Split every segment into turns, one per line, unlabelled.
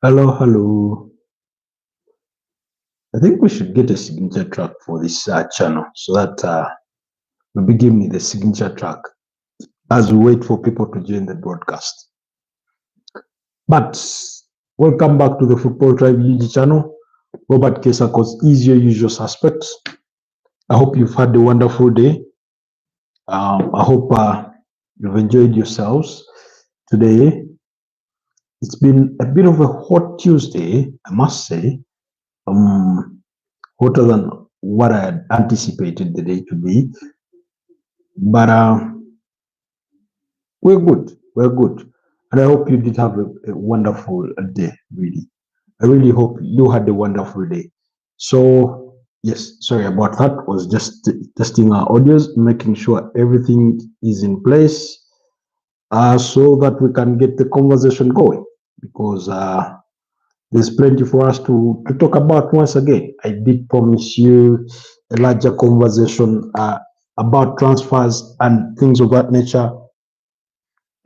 Hello, hello. I think we should get a signature track for this channel so that we begin with the signature track as we wait for people to join the broadcast. But welcome back to the Football Tribe UG channel. Robert Kesakos is your usual suspect. I hope you've had a wonderful day. I hope you've enjoyed yourselves today. It's been a bit of a hot Tuesday, I must say. Hotter than what I had anticipated the day to be. But we're good. We're good. And I hope you did have a wonderful day, really. I really hope you had a wonderful day. So, yes, sorry about that. Was just testing our audios, making sure everything is in place so that we can get the conversation going. Because there's plenty for us to talk about once again. I did promise you a larger conversation about transfers and things of that nature.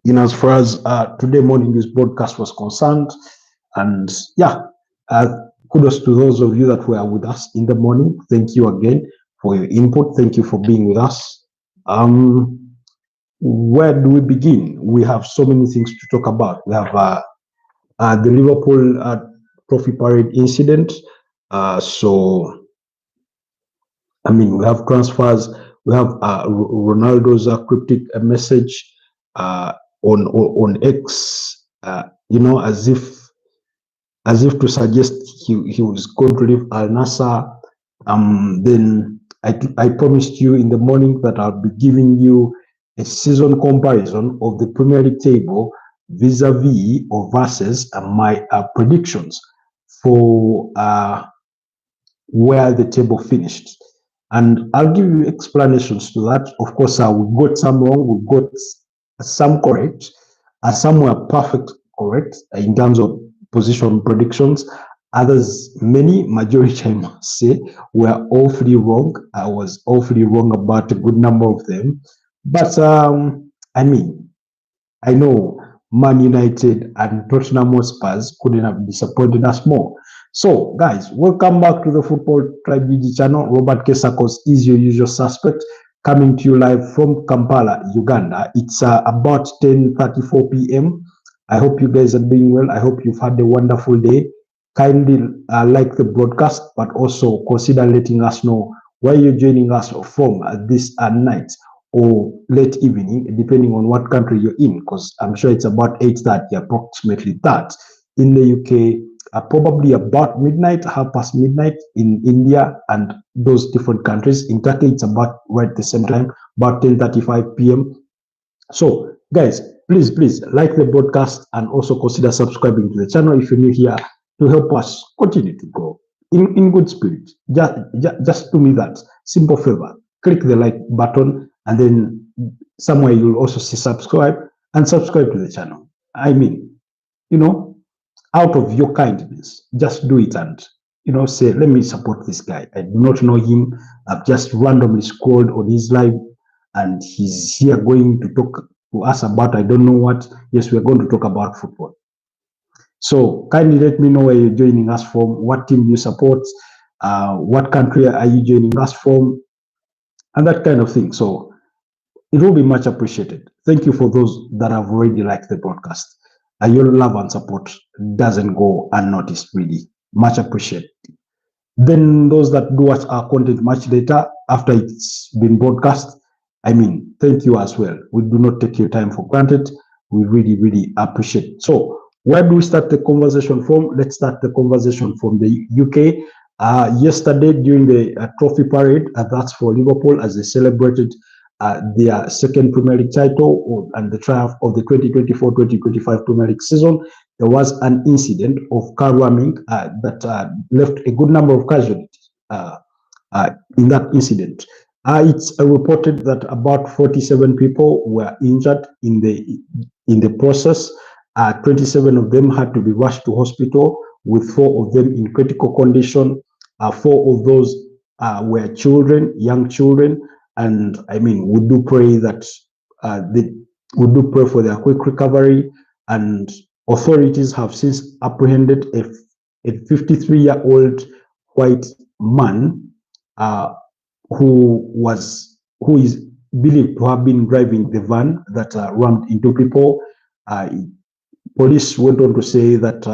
As far as today morning's broadcast was concerned, and yeah, uh, kudos to those of you that were with us in the morning. Thank you again for your input. Thank you for being with us. Where do we begin? We have so many things to talk about. We have the Liverpool trophy parade incident. We have transfers. We have Ronaldo's cryptic message on X. As if to suggest he was going to leave Al Nassr. Then I promised you in the morning that I'll be giving you a season comparison of the Premier League table vis-a-vis or versus my predictions for where the table finished. And I'll give you explanations to that. Of course, we got some wrong, we got some correct, some were perfect correct in terms of position predictions. Others, majority I must say, were awfully wrong. I was awfully wrong about a good number of them. But I know Man United and Tottenham Hotspurs couldn't have disappointed us more. So, guys, welcome back to the Football Tribe UG channel. Robert Kesakos is your usual suspect, coming to you live from Kampala, Uganda. It's about 10:34 p.m. I hope you guys are doing well. I hope you've had a wonderful day. Kindly like the broadcast, but also consider letting us know where you're joining us from this night or late evening, depending on what country you're in, because I'm sure it's about 8:30, approximately that. In the UK, probably about midnight, half past midnight in India and those different countries. In Turkey, it's about right at the same time, about 10:35 p.m. So, guys, please like the broadcast and also consider subscribing to the channel if you're new here to help us continue to grow in good spirit. Just do me that simple favor. Click the like button and then somewhere you'll also see subscribe and subscribe to the channel. I mean, out of your kindness, just do it and say, let me support this guy. I do not know him. I've just randomly scrolled on his live and he's here going to talk to us about I don't know what. Yes, we're going to talk about football. So kindly let me know where you're joining us from, what team you support, what country are you joining us from, and that kind of thing. So it will be much appreciated. Thank you for those that have already liked the broadcast. Your love and support doesn't go unnoticed, really. Much appreciated. Then those that do watch our content much later after it's been broadcast, thank you as well. We do not take your time for granted. We really appreciate it. So where do we start the conversation from? Let's start the conversation from the UK. Yesterday during the trophy parade, that's for Liverpool as they celebrated their second Premier League title and the triumph of the 2024-2025 Premier League season, there was an incident of car ramming that left a good number of casualties in that incident. It's reported that about 47 people were injured in the process. 27 of them had to be rushed to hospital, with 4 of them in critical condition. 4 of those were children, young children. And we do pray that we do pray for their quick recovery. And Authorities have since apprehended a 53-year-old white man who is believed to have been driving the van that rammed into people. Police went on to say that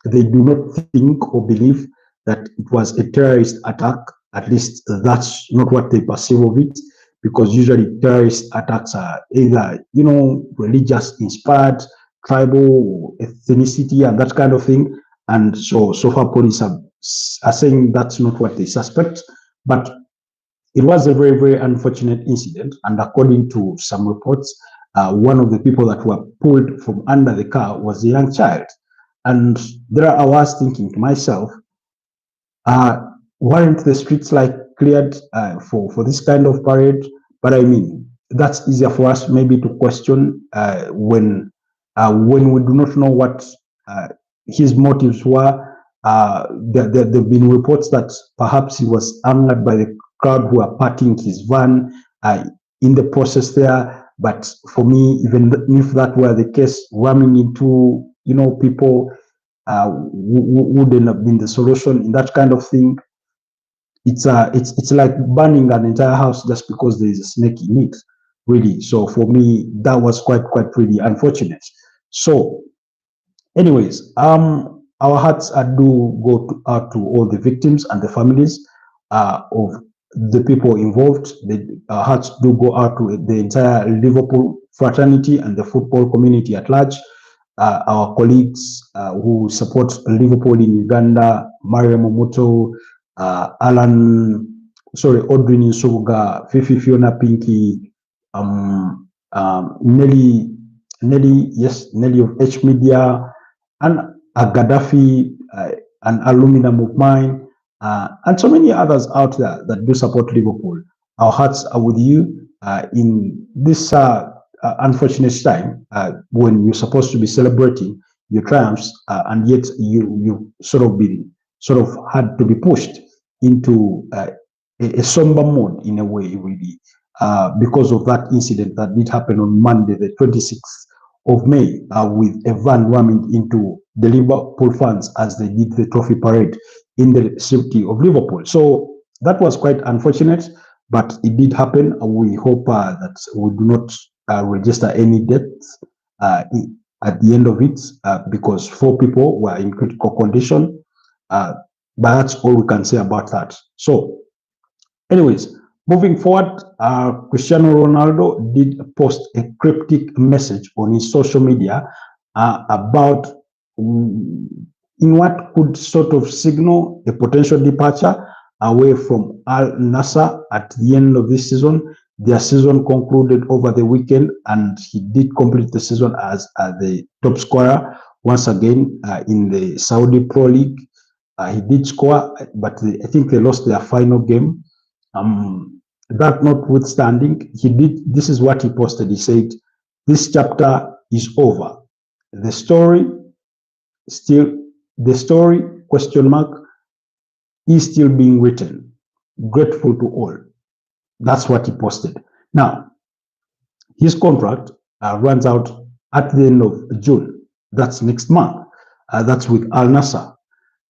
they do not think or believe that it was a terrorist attack. At least that's not what they perceive of it, because usually terrorist attacks are either, religious inspired, tribal, ethnicity, and that kind of thing. And so far, police are saying that's not what they suspect. But it was a very, very unfortunate incident. And according to some reports, one of the people that were pulled from under the car was a young child. And there I was thinking to myself, weren't the streets like cleared for this kind of parade? But I mean, that's easier for us maybe to question when we do not know what his motives were. There have been reports that perhaps he was angered by the crowd who are parking his van in the process there. But for me, even if that were the case, ramming into people wouldn't have been the solution in that kind of thing. It's like burning an entire house just because there is a snake in it, really. So for me, that was quite really unfortunate. So, anyways, our hearts do go out to all the victims and the families of the people involved. Our hearts do go out to the entire Liverpool fraternity and the football community at large. Our colleagues who support Liverpool in Uganda, Mario Momoto, Audrey Nsubuga, Fifi Fiona Pinky, Nelly of H Media, and Gaddafi, an aluminum of mine, and so many others out there that do support Liverpool. Our hearts are with you in this unfortunate time when you're supposed to be celebrating your triumphs, and yet you sort of had to be pushed into a somber mode in a way, really, because of that incident that did happen on Monday, the 26th of May, with a van ramming into the Liverpool fans as they did the trophy parade in the city of Liverpool. So that was quite unfortunate, but it did happen. We hope that we do not register any deaths at the end of it, because 4 people were in critical condition. But that's all we can say about that. So, anyways, moving forward, Cristiano Ronaldo did post a cryptic message on his social media about in what could sort of signal a potential departure away from Al Nassr at the end of this season. Their season concluded over the weekend, and he did complete the season as the top scorer once again in the Saudi Pro League. He did score, but I think they lost their final game. That notwithstanding, this is what he posted. He said, "This chapter is over. The story question mark is still being written. Grateful to all." That's what he posted. Now, his contract runs out at the end of June. That's next month. That's with Al Nassr.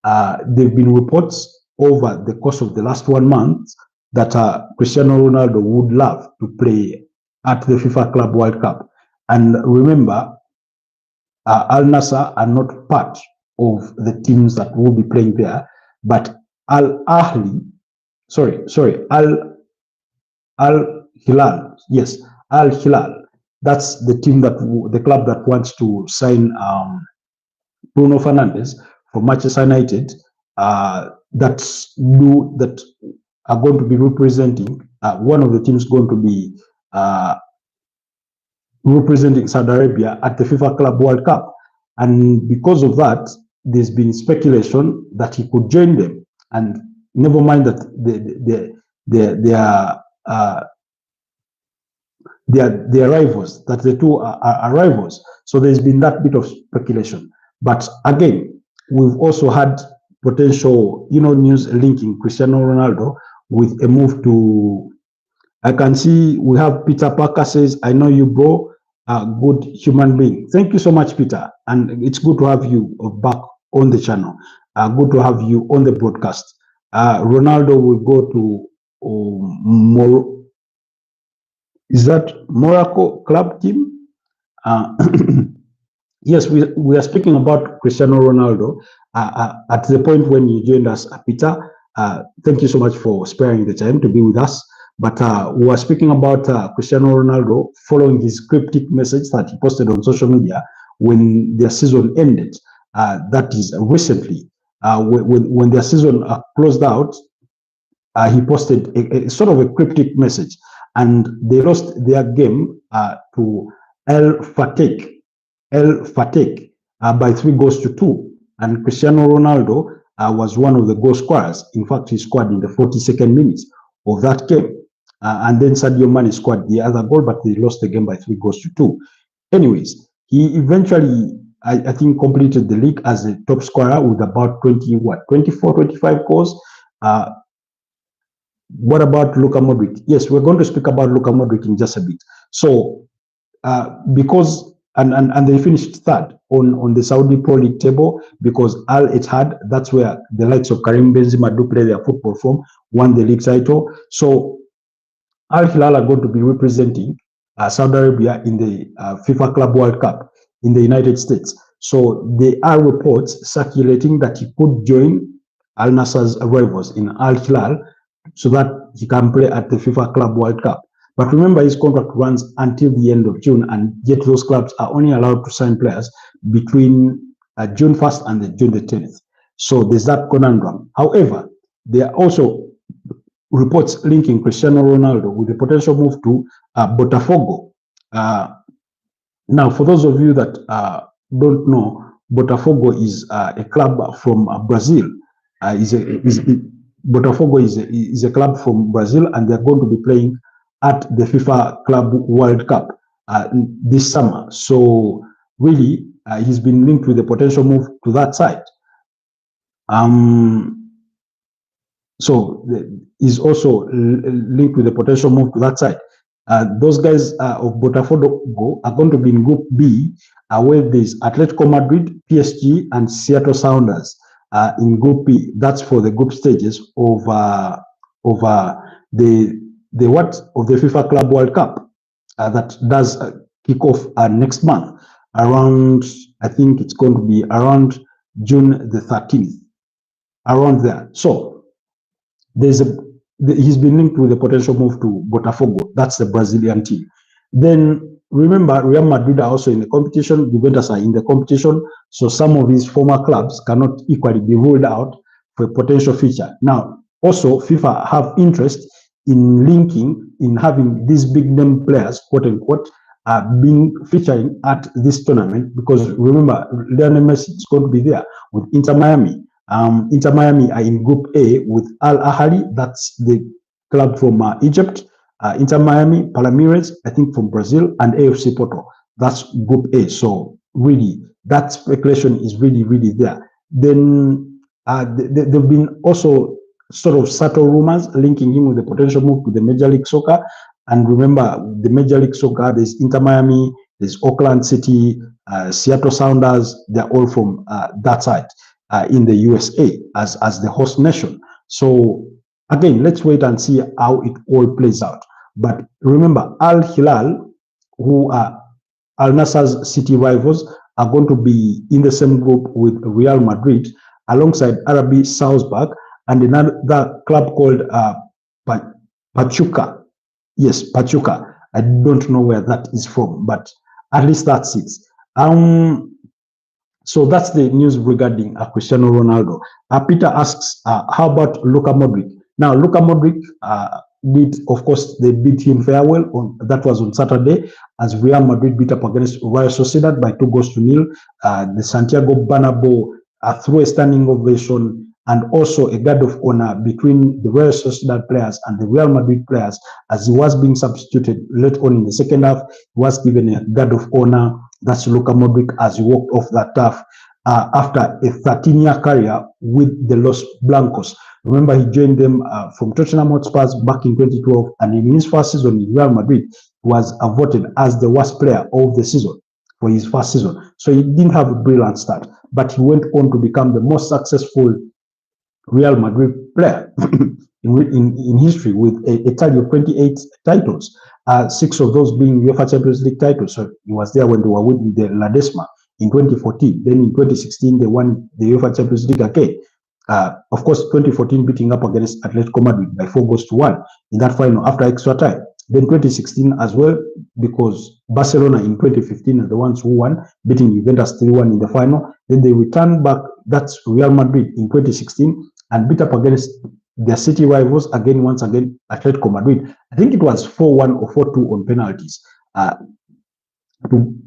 There have been reports over the course of the last 1 month that Cristiano Ronaldo would love to play at the FIFA Club World Cup. And remember, Al Nassr are not part of the teams that will be playing there, but Al Hilal, yes, Al Hilal. That's the team the club that wants to sign Bruno Fernandes for Manchester United. That are going to be representing one of the teams going to be representing Saudi Arabia at the FIFA Club World Cup. And because of that, there's been speculation that he could join them. And never mind that they are rivals, that the two are rivals. So there's been that bit of speculation. But again, we've also had potential, news linking Cristiano Ronaldo with a move to, I can see we have Peter Parker says, "I know you, bro. a good human being. Thank you so much, Peter. And it's good to have you back on the channel. Good to have you on the broadcast. Ronaldo will go to is that Morocco club team? Uh, yes, we are speaking about Cristiano Ronaldo at the point when you joined us, Peter. Thank you so much for sparing the time to be with us. But we were speaking about Cristiano Ronaldo following his cryptic message that he posted on social media when their season ended. That is recently. When their season closed out, he posted a sort of a cryptic message, and they lost their game to El Fateh, by 3 goals to 2. And Cristiano Ronaldo was one of the goal scorers. In fact, he scored in the 42nd minute of that game. And then Sadio Mane scored the other goal, but they lost the game by 3 goals to 2. Anyways, he eventually, I think, completed the league as a top scorer with about 24, 25 goals. What about Luka Modric? Yes, we're going to speak about Luka Modric in just a bit. So, because and they finished third on the Saudi Pro League table because Al Ittihad, that's where the likes of Karim Benzema do play their football from, won the league title. So Al Hilal are going to be representing Saudi Arabia in the FIFA Club World Cup in the United States. So there are reports circulating that he could join Al Nassr's rivals in Al Hilal so that he can play at the FIFA Club World Cup. But remember, his contract runs until the end of June, and yet those clubs are only allowed to sign players between June 1st and June the 10th. So there's that conundrum. However, there are also reports linking Cristiano Ronaldo with a potential move to Botafogo. Now, for those of you that don't know, Botafogo is a club from Brazil. Botafogo is a club from Brazil, and they're going to be playing at the FIFA Club World Cup this summer. So really, he's been linked with a potential move to that side. So he's also linked with a potential move to that side. Those guys of Botafogo are going to be in Group B, where there's Atletico Madrid, PSG, and Seattle Sounders in Group B. That's for the group stages of the FIFA Club World Cup that does kick off next month around, I think it's going to be around June the 13th, around there. So he's been linked with a potential move to Botafogo. That's the Brazilian team. Then remember, Real Madrid are also in the competition. Juventus are in the competition. So some of his former clubs cannot equally be ruled out for a potential feature. Now, also FIFA have interest in linking, in having these big name players, quote unquote, being featuring at this tournament, because remember, Lionel Messi is going to be there with Inter Miami. Inter Miami are in Group A with Al Ahly, that's the club from Egypt. Inter Miami, Palmeiras, I think from Brazil, and AFC Porto. That's Group A. So really, that speculation is really there. Then there've been also sort of subtle rumors linking him with the potential move to the Major League Soccer. And remember, the Major League Soccer, there's Inter Miami, there's Auckland City, Seattle Sounders, they're all from that side in the USA as the host nation. So again, let's wait and see how it all plays out. But remember, Al Hilal, who are Al Nassr's city rivals, are going to be in the same group with Real Madrid alongside RB Salzburg and another club called Pachuca. Yes, Pachuca. I don't know where that is from, but at least that's it. So that's the news regarding Cristiano Ronaldo. Peter asks, how about Luka Modric? Now, Luka Modric of course, they beat him farewell. That was on Saturday, as Real Madrid beat up against Real Sociedad by 2-0. The Santiago Bernabeu threw a standing ovation and also a guard of honor between the Real Sociedad players and the Real Madrid players as he was being substituted late on in the second half. He was given a guard of honor. That's Luka Modric as he walked off that turf after a 13-year career with the Los Blancos. Remember, he joined them from Tottenham Hotspur back in 2012, and in his first season in Real Madrid, was voted as the worst player of the season for his first season. So he didn't have a brilliant start, but he went on to become the most successful Real Madrid player in history with a tally of 28 titles, 6 of those being UEFA Champions League titles. So he was there when they were winning the La Decima in 2014. Then in 2016, they won the UEFA Champions League again. Of course, 2014 beating up against Atletico Madrid by 4-1 in that final after extra time. Then 2016 as well, because Barcelona in 2015 are the ones who won, beating Juventus 3-1 in the final. Then they returned back, that's Real Madrid in 2016, and beat up against their city rivals again, once again, Atletico Madrid. I think it was 4-1 or 4-2 on penalties after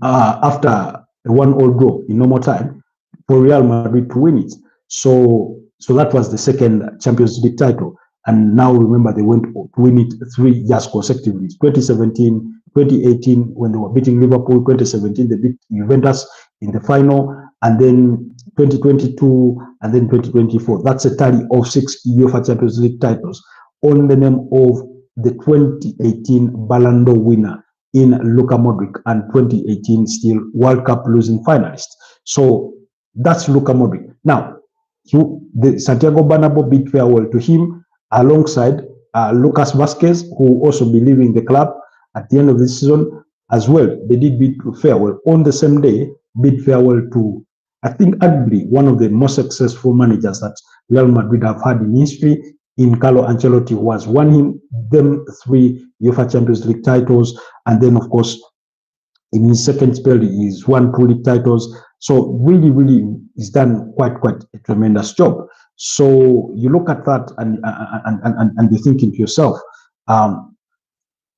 a 1-1 draw in normal time for Real Madrid to win it. So that was the second Champions League title. And now remember, they went to win it 3 years consecutively. 2017, 2018, when they were beating Liverpool. 2017, they beat Juventus in the final. And then 2022, and then 2024. That's a tally of 6 UEFA Champions League titles on the name of the 2018 Ballon d'Or winner in Luka Modric, and 2018 still World Cup losing finalist. So that's Luka Modric. Now, the Santiago Bernabeu bid farewell to him alongside Lucas Vazquez, who will also be leaving the club at the end of the season as well. They did bid farewell on the same day, bid farewell to, I think, arguably one of the most successful managers that Real Madrid have had in history, in Carlo Ancelotti, who has won them 3 UEFA Champions League titles, and then, of course, in his second spell, he's won 2 league titles. So really, he's done quite a tremendous job. So you look at that and you're thinking to yourself,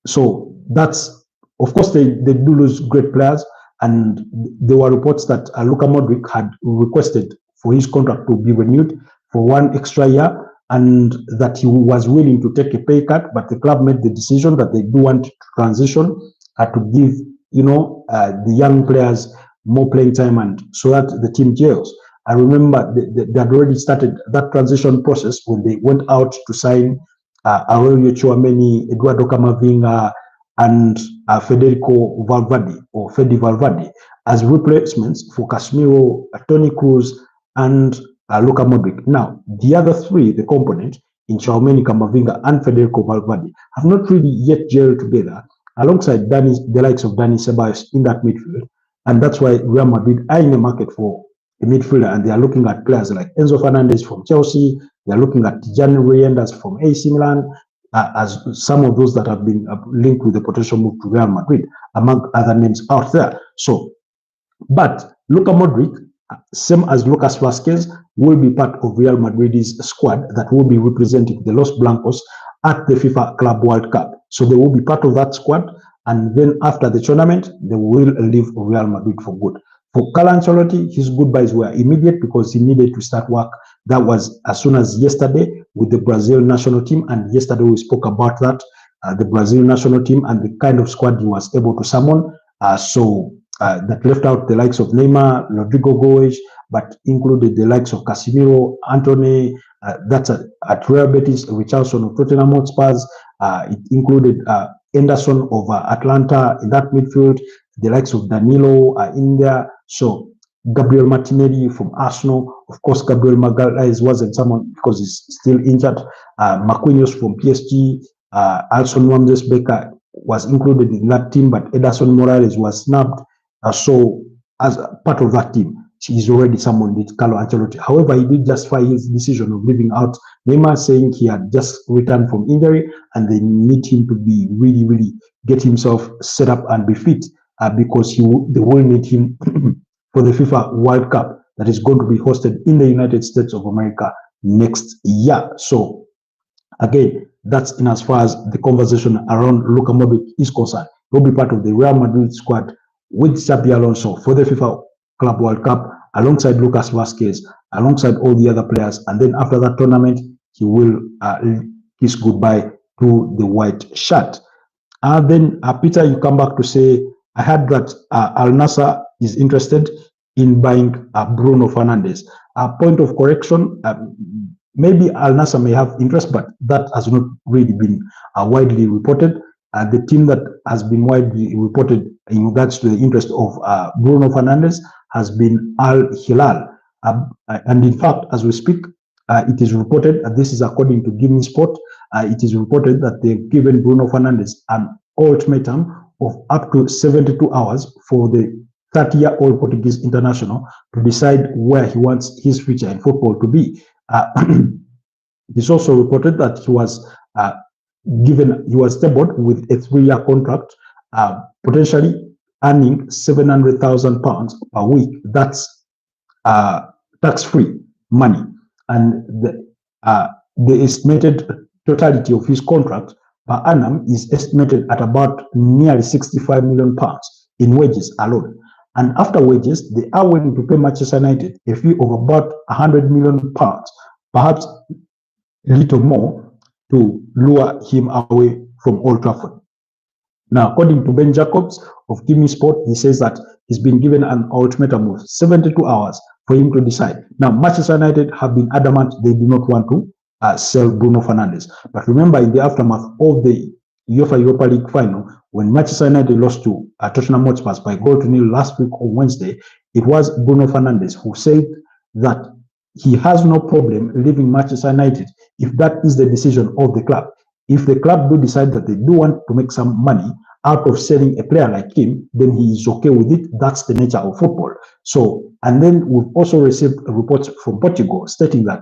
so that's, of course, they do lose great players, and there were reports that Luka Modric had requested for his contract to be renewed for 1 extra year, and that he was willing to take a pay cut, but the club made the decision that they do want to transition to give the young players more playing time, and so that the team gels. I remember they had already started that transition process when they went out to sign Aurelio Tchouameni, Eduardo Camavinga, and Federico Valverde, or Fede Valverde, as replacements for Casemiro, Toni Kroos, and Luka Modric. Now, the other 3, the component in Tchouameni, Camavinga, and Federico Valverde, have not really yet gelled together alongside the likes of Dani Ceballos in that midfield. And that's why Real Madrid are in the market for a midfielder, and they are looking at players like Enzo Fernandez from Chelsea. They are looking at Tijani Reinders from AC Milan, as some of those that have been linked with the potential move to Real Madrid, among other names out there. So, but Luka Modric, same as Lucas Vazquez, will be part of Real Madrid's squad that will be representing the Los Blancos at the FIFA Club World Cup. So they will be part of that squad, and then after the tournament, they will leave Real Madrid for good. For Carlo Ancelotti, his goodbyes were immediate because he needed to start work. That was as soon as yesterday with the Brazil national team, and yesterday we spoke about that, the Brazil national team and the kind of squad he was able to summon. That left out the likes of Neymar, Rodrigo Goes, but included the likes of Casemiro, Antony, that's at Real Betis, Richarlison of Tottenham Hotspurs. It included Henderson of Atlanta in that midfield, the likes of Danilo in there. So Gabriel Martinelli from Arsenal. Of course, Gabriel Magalhaes wasn't someone because he's still injured. Marquinhos from PSG, Alson Ramsey-Becker was included in that team, but Ederson Morales was snubbed. So as part of that team, he's already someone with Carlo Ancelotti. However, he did justify his decision of leaving out Neymar, saying he had just returned from injury and they need him to be really get himself set up and be fit because they will need him for the FIFA World Cup that is going to be hosted in the United States of America next year. So again, that's in as far as the conversation around Luka Modric is concerned. He'll be part of the Real Madrid squad with Xabi Alonso for the FIFA Club World Cup, alongside Lucas Vazquez, alongside all the other players. And then after that tournament, he will kiss goodbye to the white shirt. Then Peter, you come back to say, I heard that Al Nassr is interested in buying Bruno Fernandes. Point of correction, maybe Al Nassr may have interest, but that has not really been widely reported. the team that has been widely reported in regards to the interest of Bruno Fernandes has been Al Hilal. And in fact, as we speak, it is reported, and this is according to Gimme Sport, it is reported that they've given Bruno Fernandes an ultimatum of up to 72 hours for the 30-year-old Portuguese international to decide where he wants his future in football to be. It's also reported that he was tabled with a 3-year contract, potentially earning £700,000 per week. That's tax-free money, and the estimated totality of his contract per annum is estimated at about nearly £65 million in wages alone. And after wages, they are willing to pay Manchester United a fee of about £100 million, perhaps a little more, to lure him away from Old Trafford. Now, according to Ben Jacobs of Gimme Sport, he says that he's been given an ultimatum of 72 hours for him to decide. Now, Manchester United have been adamant they do not want to sell Bruno Fernandes. But remember, in the aftermath of the UEFA Europa League final, when Manchester United lost to Tottenham Hotspur by 0-0 last week on Wednesday, it was Bruno Fernandes who said that he has no problem leaving Manchester United if that is the decision of the club. If the club do decide that they do want to make some money out of selling a player like him, then he is okay with it. That's the nature of football. So, and then we've also received reports from Portugal stating that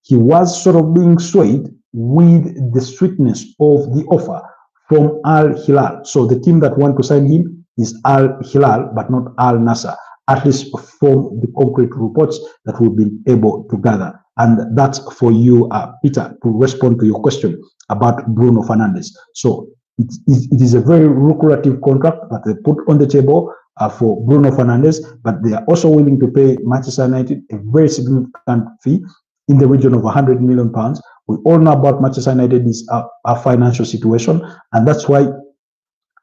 he was sort of being swayed with the sweetness of the offer from Al Hilal. So the team that want to sign him is Al Hilal, but not Al Nassr, at least from the concrete reports that we've been able to gather. And that's for you, Peter, to respond to your question about Bruno Fernandes. So it is a very lucrative contract that they put on the table for Bruno Fernandes, but they are also willing to pay Manchester United a very significant fee in the region of £100 million. We all know about Manchester United's financial situation, and that's why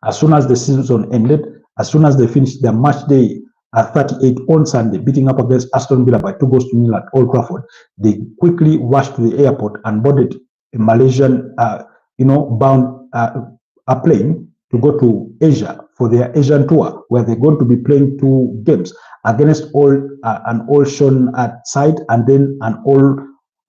as soon as the season ended, as soon as they finished their match day at 38 on Sunday, beating up against Aston Villa by 2-0 at Old Trafford, they quickly rushed to the airport and boarded a Malaysian, bound a plane to go to Asia for their Asian tour, where they're going to be playing 2 games against an all-shown side and then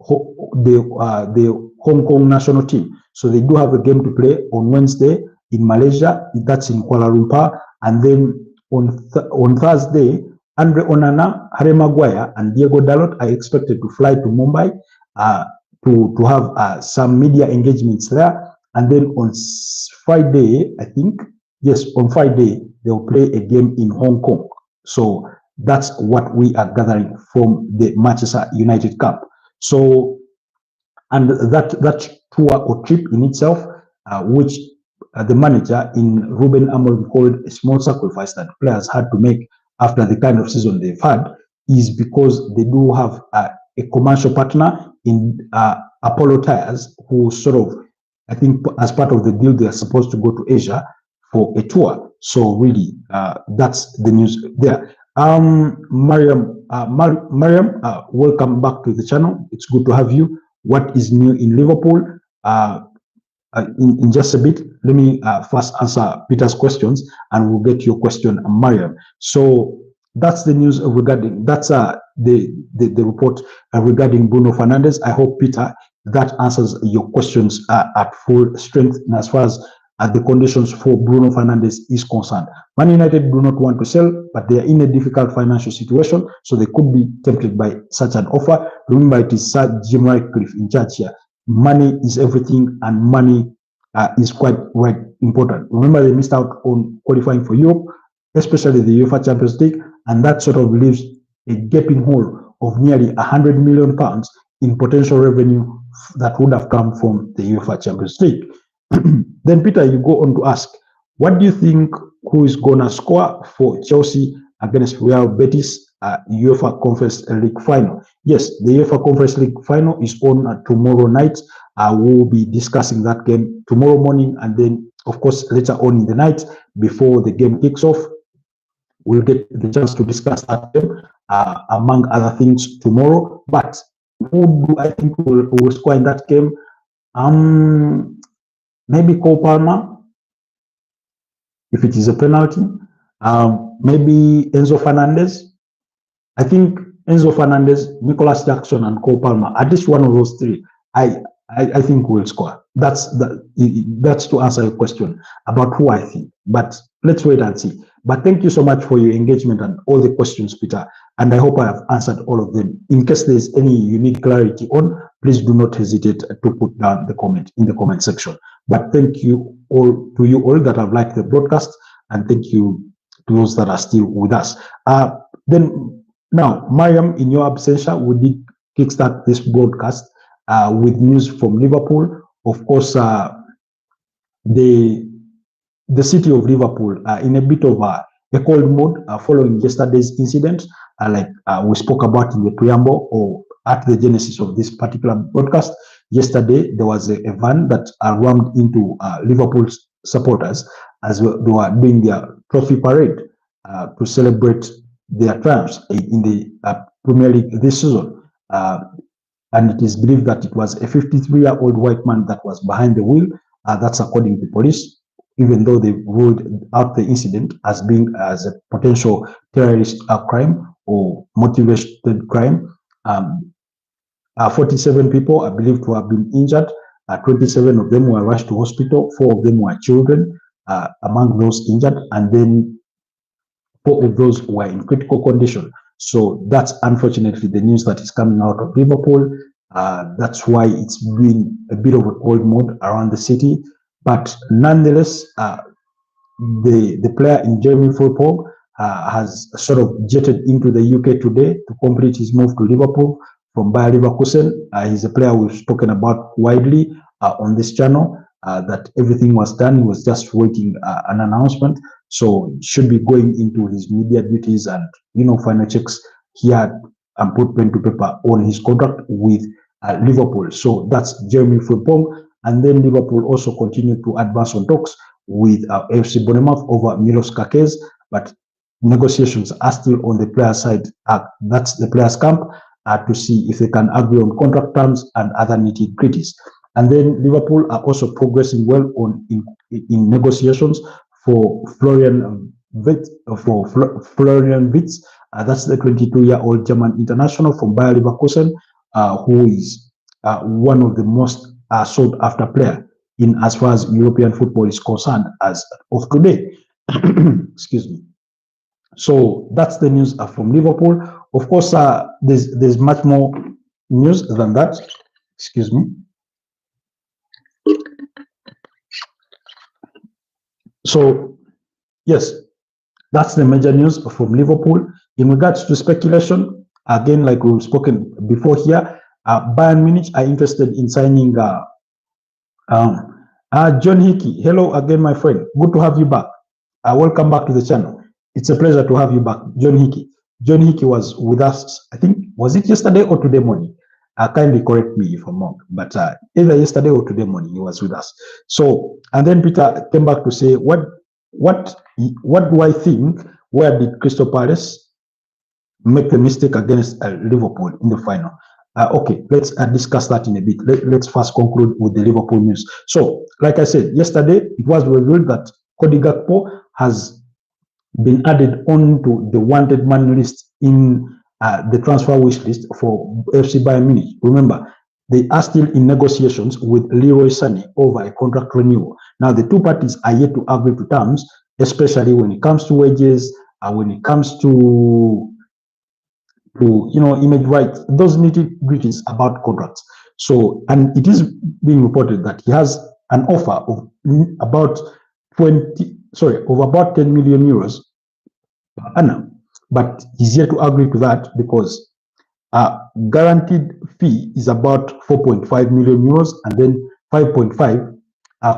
the Hong Kong national team. So they do have a game to play on Wednesday in Malaysia, that's in Kuala Lumpur, and then on Thursday, Andre Onana, Harry Maguire, and Diego Dalot are expected to fly to Mumbai to have some media engagements there. And then on Friday, I think, yes, on Friday, they'll play a game in Hong Kong. So that's what we are gathering from the Manchester United camp. So, and that tour or trip in itself, which the manager in Ruben Amorim called a small sacrifice that players had to make after the kind of season they've had, is because they do have a commercial partner in Apollo Tires, who sort of, I think, as part of the deal, they are supposed to go to Asia for a tour. So really, that's the news there. Mariam, welcome back to the channel. It's good to have you. What is new in Liverpool? In just a bit, let me first answer Peter's questions, and we'll get your question, Mariam. So that's the news regarding, that's the report regarding Bruno Fernandes. I hope, Peter, that answers your questions at full strength. And as far as the conditions for Bruno Fernandes is concerned, Man United do not want to sell, but they are in a difficult financial situation, so they could be tempted by such an offer. Remember, it is Sir Jim Ratcliffe in charge here. Money is everything, and money is quite important. Remember, they missed out on qualifying for Europe, especially the UEFA Champions League, and that sort of leaves a gaping hole of nearly £100 million in potential revenue that would have come from the UEFA Champions League. Then, Peter, you go on to ask, what do you think, who is going to score for Chelsea against Real Betis UEFA Conference League final? Yes, the UEFA Conference League final is on tomorrow night. We'll be discussing that game tomorrow morning, and then, of course, later on in the night, before the game kicks off, we'll get the chance to discuss that game, among other things, tomorrow. But who do I think will score in that game? Maybe Cole Palmer. if it is a penalty. Maybe Enzo Fernandez. I think Enzo Fernandez, Nicolas Jackson, and Cole Palmer. At least one of those three, I think will score. That's to answer your question about who I think. But let's wait and see. But thank you so much for your engagement and all the questions, Peter. And I hope I have answered all of them. In case there's any you need clarity on, please do not hesitate to put down the comment in the comment section. But thank you all that have liked the broadcast, and thank you to those that are still with us. Then now, Mariam, in your absentia, we did kickstart this broadcast with news from Liverpool. Of course, the city of Liverpool in a bit of a cold mode following yesterday's incident, like we spoke about in the preamble or at the genesis of this particular broadcast. Yesterday, there was a van that rammed into Liverpool supporters as they were doing their trophy parade to celebrate their triumphs in the Premier League this season. And it is believed that it was a 53-year-old white man that was behind the wheel. That's according to police, even though they ruled out the incident as being as a potential terrorist crime or motivated crime. 47 people are believed to have been injured. 27 of them were rushed to hospital. 4 of them were children among those injured, and then 4 of those were in critical condition. So that's unfortunately the news that is coming out of Liverpool. That's why it's been a bit of a cold mode around the city. But nonetheless, the player in Jeremy Frimpong has sort of jetted into the UK today to complete his move to Liverpool from Bayer Leverkusen. He's a player we've spoken about widely on this channel, that everything was done. He was just waiting an announcement. So should be going into his media duties and, final checks here and put pen to paper on his contract with Liverpool. So that's Jeremy Frimpong. And then Liverpool also continued to advance on talks with FC Bournemouth over Milos Kakez, but negotiations are still on the player side. That's the players' camp to see if they can agree on contract terms and other nitty-gritties. And then Liverpool are also progressing well in negotiations for Florian Wirtz. That's the 22-year-old German international from Bayer Leverkusen, who is one of the most sought after player in as far as European football is concerned as of today. Excuse me. So that's the news from Liverpool. Of course, there's much more news than that. Excuse me. So yes, that's the major news from Liverpool. In regards to speculation, again, like we've spoken before here, Bayern Munich are interested in signing John Hickey. Hello again, my friend. Good to have you back. Welcome back to the channel. It's a pleasure to have you back, John Hickey. John Hickey was with us, I think, was it yesterday or today morning? Kindly correct me if I'm wrong, but either yesterday or today morning he was with us. So, and then Peter came back to say, what do I think? Where did Crystal Palace make the mistake against Liverpool in the final? Okay, let's discuss that in a bit. Let's first conclude with the Liverpool news. So, like I said, yesterday it was revealed that Cody Gakpo has been added onto the wanted man list in the transfer wish list for FC Bayern Munich. Remember, they are still in negotiations with Leroy Sané over a contract renewal. Now, the two parties are yet to agree to terms, especially when it comes to wages, when it comes to image rights, those nitty-gritties about contracts. So, and it is being reported that he has an offer of about 10 million euros per annum, but he's yet to agree to that because guaranteed fee is about 4.5 million euros, and then 5.5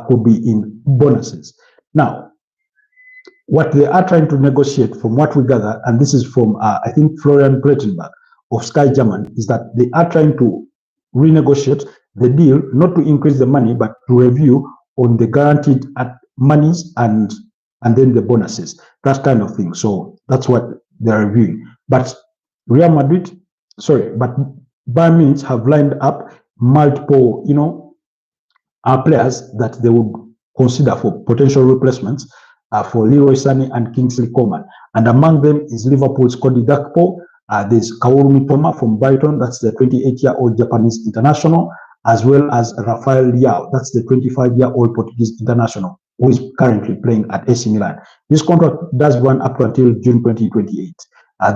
could be in bonuses. Now, what they are trying to negotiate, from what we gather, and this is from I think Florian Plettenberg of Sky German, is that they are trying to renegotiate the deal, not to increase the money, but to review on the guaranteed monies and then the bonuses, that kind of thing. So that's what they're reviewing. But Bayern Munich have lined up multiple, players that they would consider for potential replacements. for Leroy Sané and Kingsley Coman. And among them is Liverpool's Cody Gakpo. There's Kaoru Mitoma from Brighton, that's the 28-year-old Japanese international, as well as Rafael Leao, that's the 25-year-old Portuguese international, who is currently playing at AC Milan. This contract does run up until June 2028.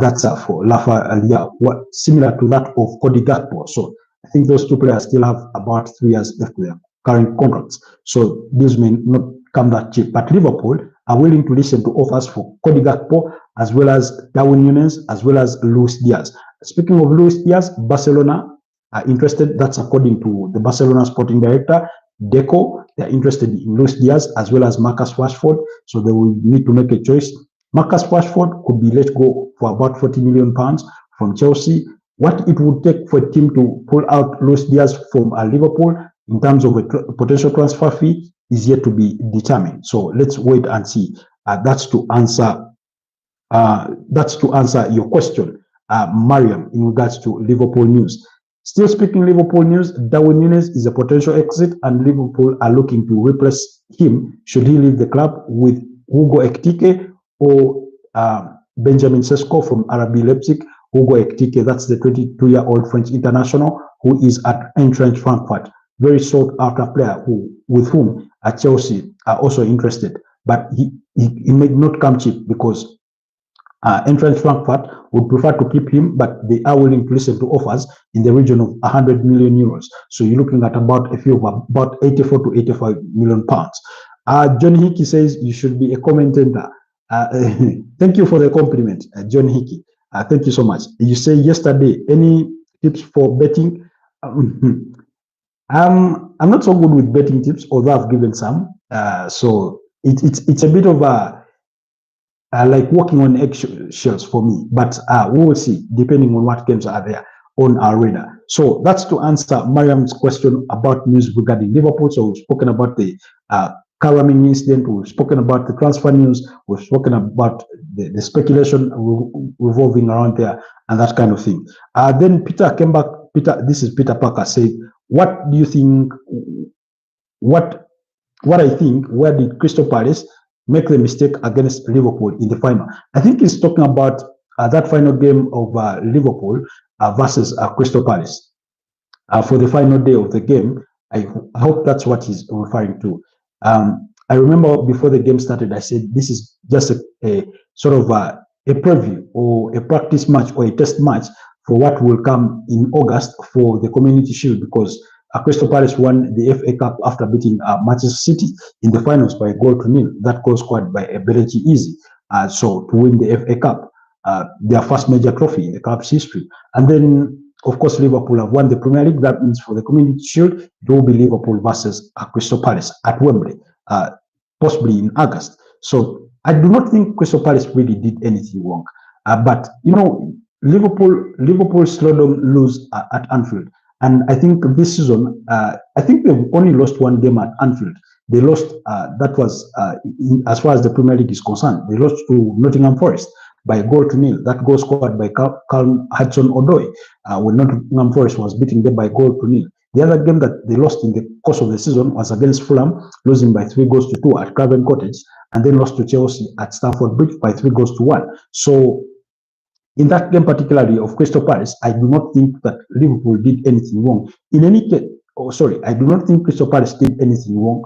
That's for Rafael Leao, similar to that of Cody Gakpo. So I think those two players still have about 3 years left to their current contracts. So this may not come that cheap. But Liverpool are willing to listen to offers for Cody Gakpo, as well as Darwin Núñez, as well as Luis Diaz. Speaking of Luis Diaz, Barcelona are interested. That's according to the Barcelona sporting director, Deco. They're interested in Luis Diaz as well as Marcus Rashford. So they will need to make a choice. Marcus Rashford could be let go for about £40 million from Chelsea. What it would take for a team to pull out Luis Diaz from Liverpool in terms of a potential transfer fee is yet to be determined. So let's wait and see. That's to answer your question, Mariam, in regards to Liverpool news. Still speaking Liverpool news, Darwin Núñez is a potential exit, and Liverpool are looking to replace him should he leave the club with Hugo Ekitike or Benjamin Sesko from RB Leipzig. Hugo Ekitike, that's the 22-year-old French international who is at Eintracht Frankfurt. Very sought after player with whom Chelsea are also interested. But he may not come cheap because Eintracht Frankfurt would prefer to keep him, but they are willing to listen to offers in the region of 100 million euros. So you're looking at about a fee of about 84 to 85 million pounds. John Hickey says you should be a commentator. Thank you for the compliment, John Hickey. Thank you so much. You say yesterday, any tips for betting? I'm not so good with betting tips, although I've given some. So it's a bit of a like walking on eggshells for me, but we will see depending on what games are there on our radar. So that's to answer Mariam's question about news regarding Liverpool. So we've spoken about the Karaming incident, we've spoken about the transfer news, we've spoken about the speculation revolving around there and that kind of thing. Then Peter came back. This is Peter Parker, said, what do you think, what I think, where did Crystal Palace make the mistake against Liverpool in the final? I think he's talking about that final game of Liverpool versus Crystal Palace. For the final day of the game, I hope that's what he's referring to. I remember before the game started, I said this is just a sort of a preview or a practice match or a test match for what will come in August for the Community Shield, because Crystal Palace won the FA Cup after beating Manchester City in the finals by a goal to nil. That goal scored by Berechi Eze. So to win the FA Cup, their first major trophy in the club's history. And then, of course, Liverpool have won the Premier League. That means for the Community Shield, it will be Liverpool versus Crystal Palace at Wembley, possibly in August. So I do not think Crystal Palace really did anything wrong. But, you know, Liverpool seldom lose at Anfield. And I think this season, I think they've only lost one game at Anfield. They lost, that was, as far as the Premier League is concerned, they lost to Nottingham Forest by a goal to nil. That goal scored by Callum Hudson-Odoi when Nottingham Forest was beating them by a goal to nil. The other game that they lost in the course of the season was against Fulham, losing by 3 goals to 2 at Craven Cottage, and then lost to Chelsea at Stamford Bridge by 3 goals to 1. So in that game particularly of Crystal Palace, I do not think that Liverpool did anything wrong. In any case, I do not think Crystal Palace did anything wrong.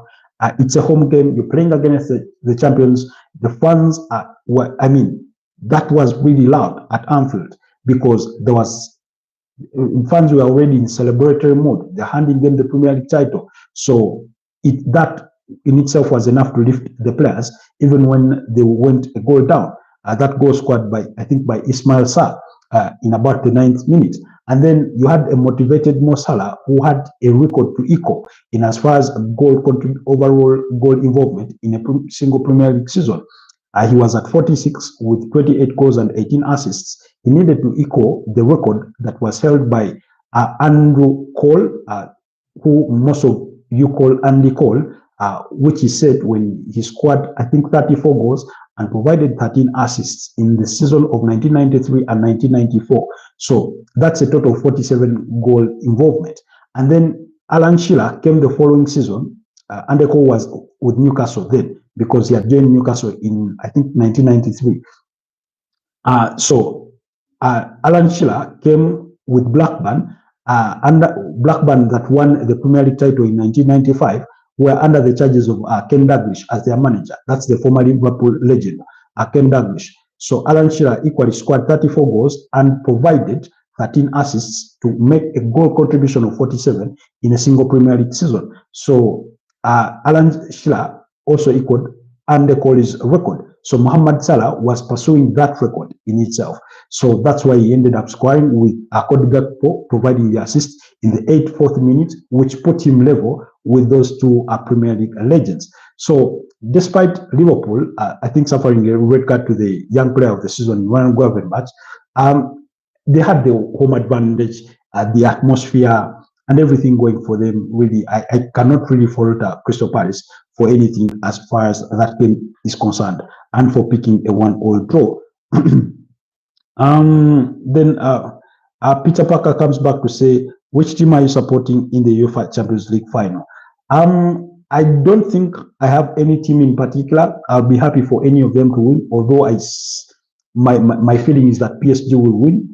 It's a home game. You're playing against the champions. The fans are, that was really loud at Anfield because there was fans were already in celebratory mode. They're handing them the Premier League title. So that in itself was enough to lift the players, even when they went a goal down. That goal scored by Ismail Sarr in about the 9th minute. And then you had a motivated Mo Salah who had a record to equal in as far as overall goal involvement in a single Premier League season. He was at 46 with 28 goals and 18 assists. He needed to equal the record that was held by Andrew Cole, who most of you call Andy Cole, which he said when he scored, I think, 34 goals and provided 13 assists in the season of 1993 and 1994. So that's a total of 47 goal involvement. And then Alan Shearer came the following season. Andy Cole was with Newcastle then. because he had joined Newcastle in, I think, 1993. Alan Shearer came with Blackburn, under Blackburn that won the Premier League title in 1995, were under the charges of Ken Dalglish as their manager. That's the former Liverpool legend, Ken Dalglish. So Alan Shearer equally scored 34 goals and provided 13 assists to make a goal contribution of 47 in a single Premier League season. So Alan Shearer also equaled Andy Cole's record. So Mohamed Salah was pursuing that record in itself. So that's why he ended up scoring, with Cody Gakpo providing the assist in the 84th minute, which put him level with those two Premier League legends. So despite Liverpool, I think, suffering a red card to the young player of the season in one match, they had the home advantage, the atmosphere, and everything going for them. Really, I cannot really fault Crystal Palace for anything as far as that game is concerned, and for picking a 1-1 draw. Then Peter Parker comes back to say, which team are you supporting in the UEFA Champions League final? I don't think I have any team in particular. I'll be happy for any of them to win, although my feeling is that PSG will win.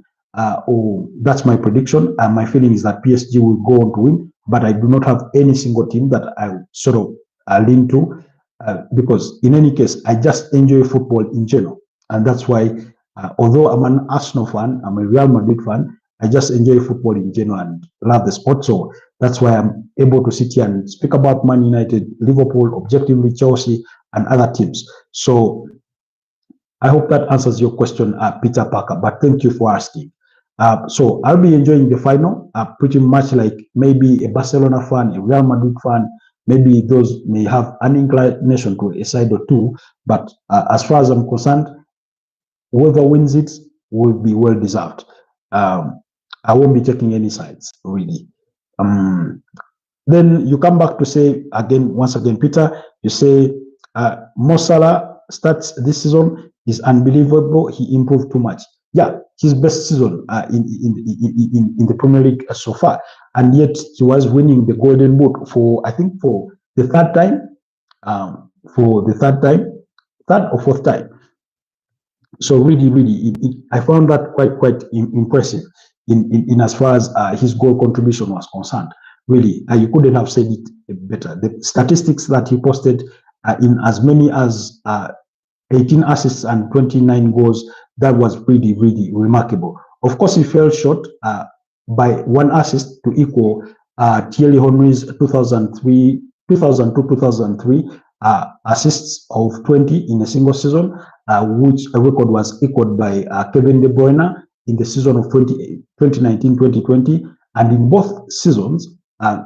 Or that's my prediction. My feeling is that PSG will go on to win, but I do not have any single team that I sort of lean to, because in any case, I just enjoy football in general. And that's why, although I'm an Arsenal fan, I'm a Real Madrid fan, I just enjoy football in general and love the sport. So that's why I'm able to sit here and speak about Man United, Liverpool, objectively Chelsea, and other teams. So I hope that answers your question, Peter Parker, but thank you for asking. So I'll be enjoying the final, pretty much like maybe a Barcelona fan, a Real Madrid fan. Maybe those may have an inclination to a side or two, but as far as I'm concerned, whoever wins it will be well deserved. I won't be taking any sides, really. Then you come back to say once again, Peter, you say Mo Salah starts this season is unbelievable. He improved too much. Yeah, his best season in the Premier League so far, and yet he was winning the Golden Boot for, I think, for the third time, third or fourth time. So really, I found that quite impressive in as far as his goal contribution was concerned. Really, you couldn't have said it better. The statistics that he posted in as many as 18 assists and 29 goals, that was really remarkable. Of course, he fell short by one assist to equal Thierry Henry's 2002-2003 assists of 20 in a single season, which a record was equaled by Kevin De Bruyne in the season of 2019-2020. And in both seasons,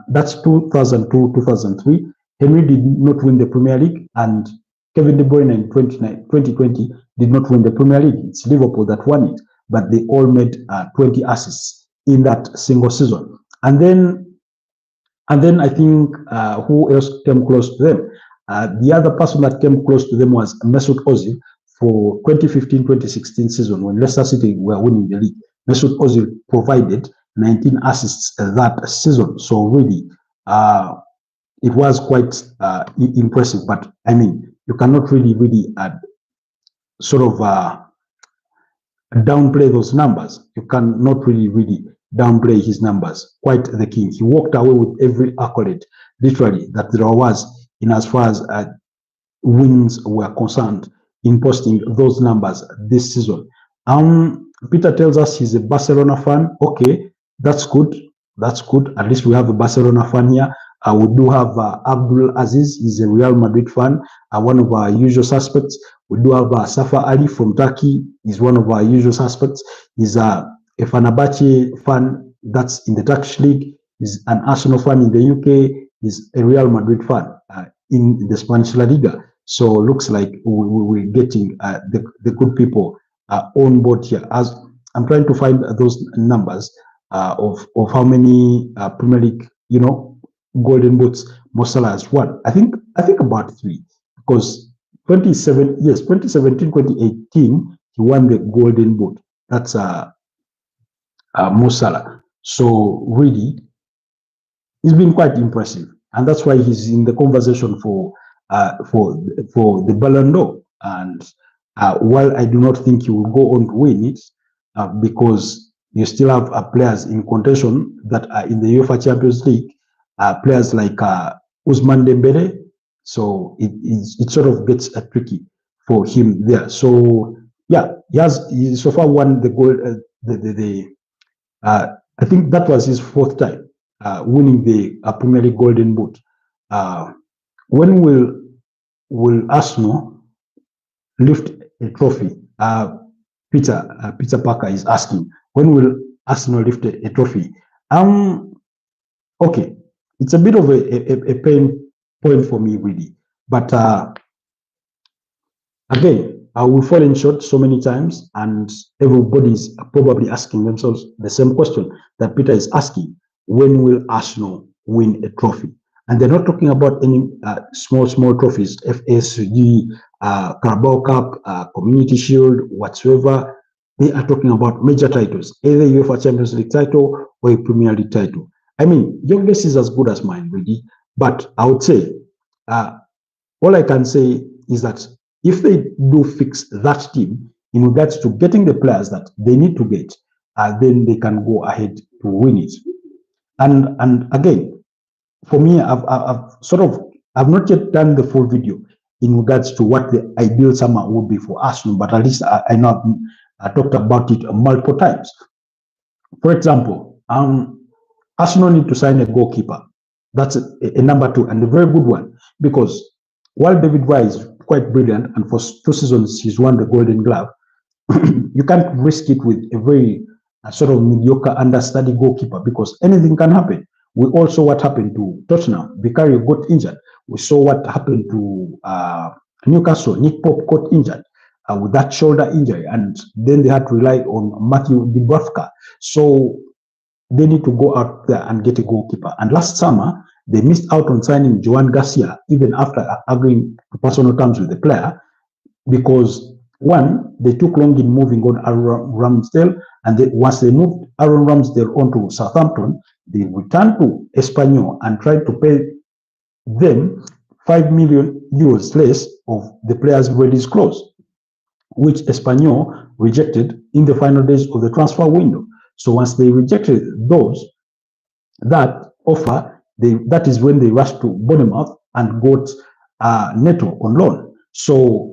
that's 2002-2003, Henry did not win the Premier League, and Kevin De Bruyne in 2020 did not win the Premier League. It's Liverpool that won it, but they all made 20 assists in that single season. And then I think who else came close to them? The other person that came close to them was Mesut Ozil for 2015-2016 season, when Leicester City were winning the league. Mesut Ozil provided 19 assists that season. So really, it was quite impressive. But I mean, you cannot really sort of downplay those numbers. You cannot really downplay his numbers. Quite the king. He walked away with every accolade, literally, that there was in as far as wins were concerned, in posting those numbers this season. Peter tells us he's a Barcelona fan. Okay, that's good. That's good. At least we have a Barcelona fan here. We do have Abdul Aziz. He's a Real Madrid fan, one of our usual suspects. We do have Safa Ali from Turkey. He's one of our usual suspects. He's a Fenerbahce fan. That's in the Turkish league. He's an Arsenal fan in the UK. He's a Real Madrid fan in the Spanish La Liga. So looks like we're getting the good people on board here. As I'm trying to find those numbers of how many Premier League, Golden Boots Mo Salah has won. I think about 3, because 2017, 2018, he won the Golden Boot. That's Mo Salah. So really, it's been quite impressive, and that's why he's in the conversation for for the Ballon d'Or. And while I do not think he will go on to win it, because you still have players in contention that are in the UEFA Champions League, players like Ousmane Dembele. So it sort of gets tricky for him there. So yeah, he so far won the gold. I think that was his fourth time winning the Premier League Golden Boot. When will Arsenal lift a trophy? Peter Parker is asking, when will Arsenal lift a trophy? Okay, it's a bit of a pain point for me, really. But again, I will fall in short so many times, and everybody's probably asking themselves the same question that Peter is asking: when will Arsenal win a trophy? And they're not talking about any small trophies, FSG, Carabao Cup, Community Shield, whatsoever. They are talking about major titles, either UEFA Champions League title or a Premier League title. I mean, your guess is as good as mine, really. But I would say, all I can say is that if they do fix that team in regards to getting the players that they need to get, then they can go ahead to win it. And again, for me, I've not yet done the full video in regards to what the ideal summer would be for Arsenal, but at least I know I talked about it multiple times. For example, Arsenal need to sign a goalkeeper. That's a number two, and a very good one, because while David Raya is quite brilliant, and for 2 seasons he's won the Golden Glove, you can't risk it with a very sort of mediocre, understudy goalkeeper, because anything can happen. We all saw what happened to Tottenham. Vicario got injured. We saw what happened to Newcastle. Nick Pope got injured with that shoulder injury, and then they had to rely on Matthew Dubravka. So they need to go out there and get a goalkeeper. And last summer, they missed out on signing Joan Garcia, even after agreeing to personal terms with the player, because one, they took long in moving on Aaron Ramsdale, and once they moved Aaron Ramsdale on to Southampton, they returned to Espanyol and tried to pay them €5 million less of the player's release clause, which Espanyol rejected in the final days of the transfer window. So once they rejected that offer, that is when they rushed to Bournemouth and got Neto on loan. So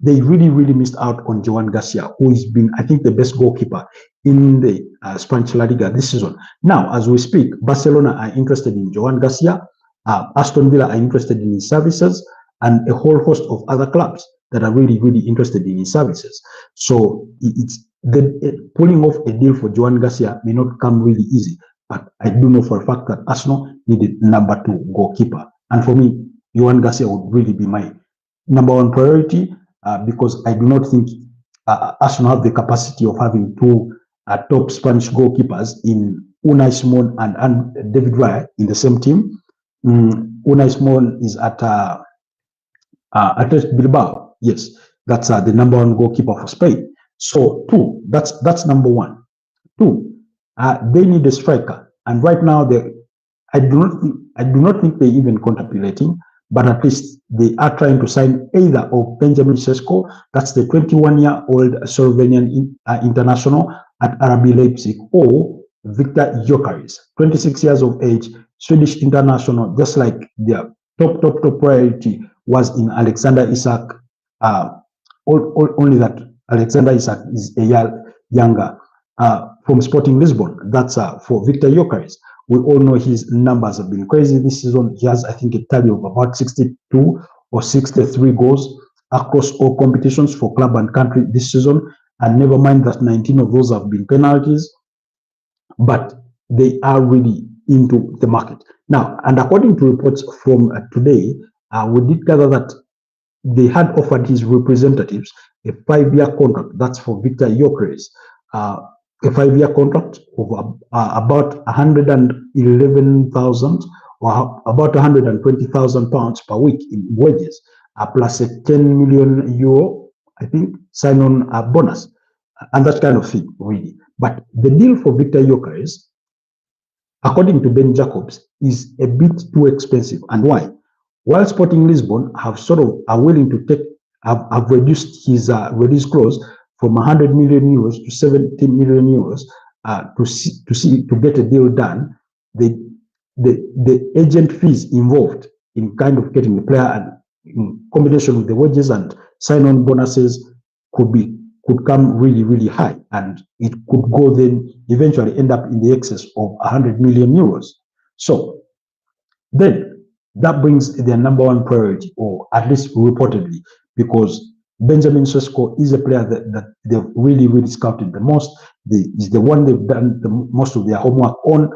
they really missed out on Joan Garcia, who has been, I think, the best goalkeeper in the Spanish La Liga this season. Now, as we speak, Barcelona are interested in Joan Garcia, Aston Villa are interested in his services, and a whole host of other clubs that are really interested in his services. So it's pulling off a deal for Joan Garcia may not come really easy, but I do know for a fact that Arsenal needed number 2 goalkeeper. And for me, Joan Garcia would really be my number 1 priority, because I do not think Arsenal have the capacity of having 2 top Spanish goalkeepers in Unai Simon and David Raya in the same team. Unai Simon is at Athletic Bilbao. Yes, that's the number 1 goalkeeper for Spain. So 2, that's number 1. 2, they need a striker, and right now I do not think they even contemplating, but at least they are trying to sign either of Benjamin Sesko, that's the 21-year-old Slovenian international at RB Leipzig, or Victor Gyökeres, 26 years of age, Swedish international, just like their top priority was in Alexander Isak, only that Alexander Isak is a year younger, from Sporting Lisbon. That's for Victor Gyökeres. We all know his numbers have been crazy this season. He has, I think, a tally of about 62 or 63 goals across all competitions for club and country this season. And never mind that 19 of those have been penalties, but they are really into the market. Now, and according to reports from today, we did gather that they had offered his representatives a 5-year contract. That's for Victor Gyökeres. A 5-year contract of about 111,000 or about 120,000 pounds per week in wages, plus a 10 million euro, I think, sign-on bonus, and that kind of thing, really. But the deal for Victor Gyökeres, according to Ben Jacobs, is a bit too expensive. And why? while Sporting Lisbon have are willing to have reduced his release clause from 100 million euros to 70 million euros to get a deal done. The agent fees involved in kind of getting the player, and in combination with the wages and sign-on bonuses, could come really high, and it could go then eventually end up in the excess of 100 million euros. So then that brings their number one priority, or at least reportedly, because Benjamin Sesko is a player that they've really scouted the most. Is the one they've done the most of their homework on.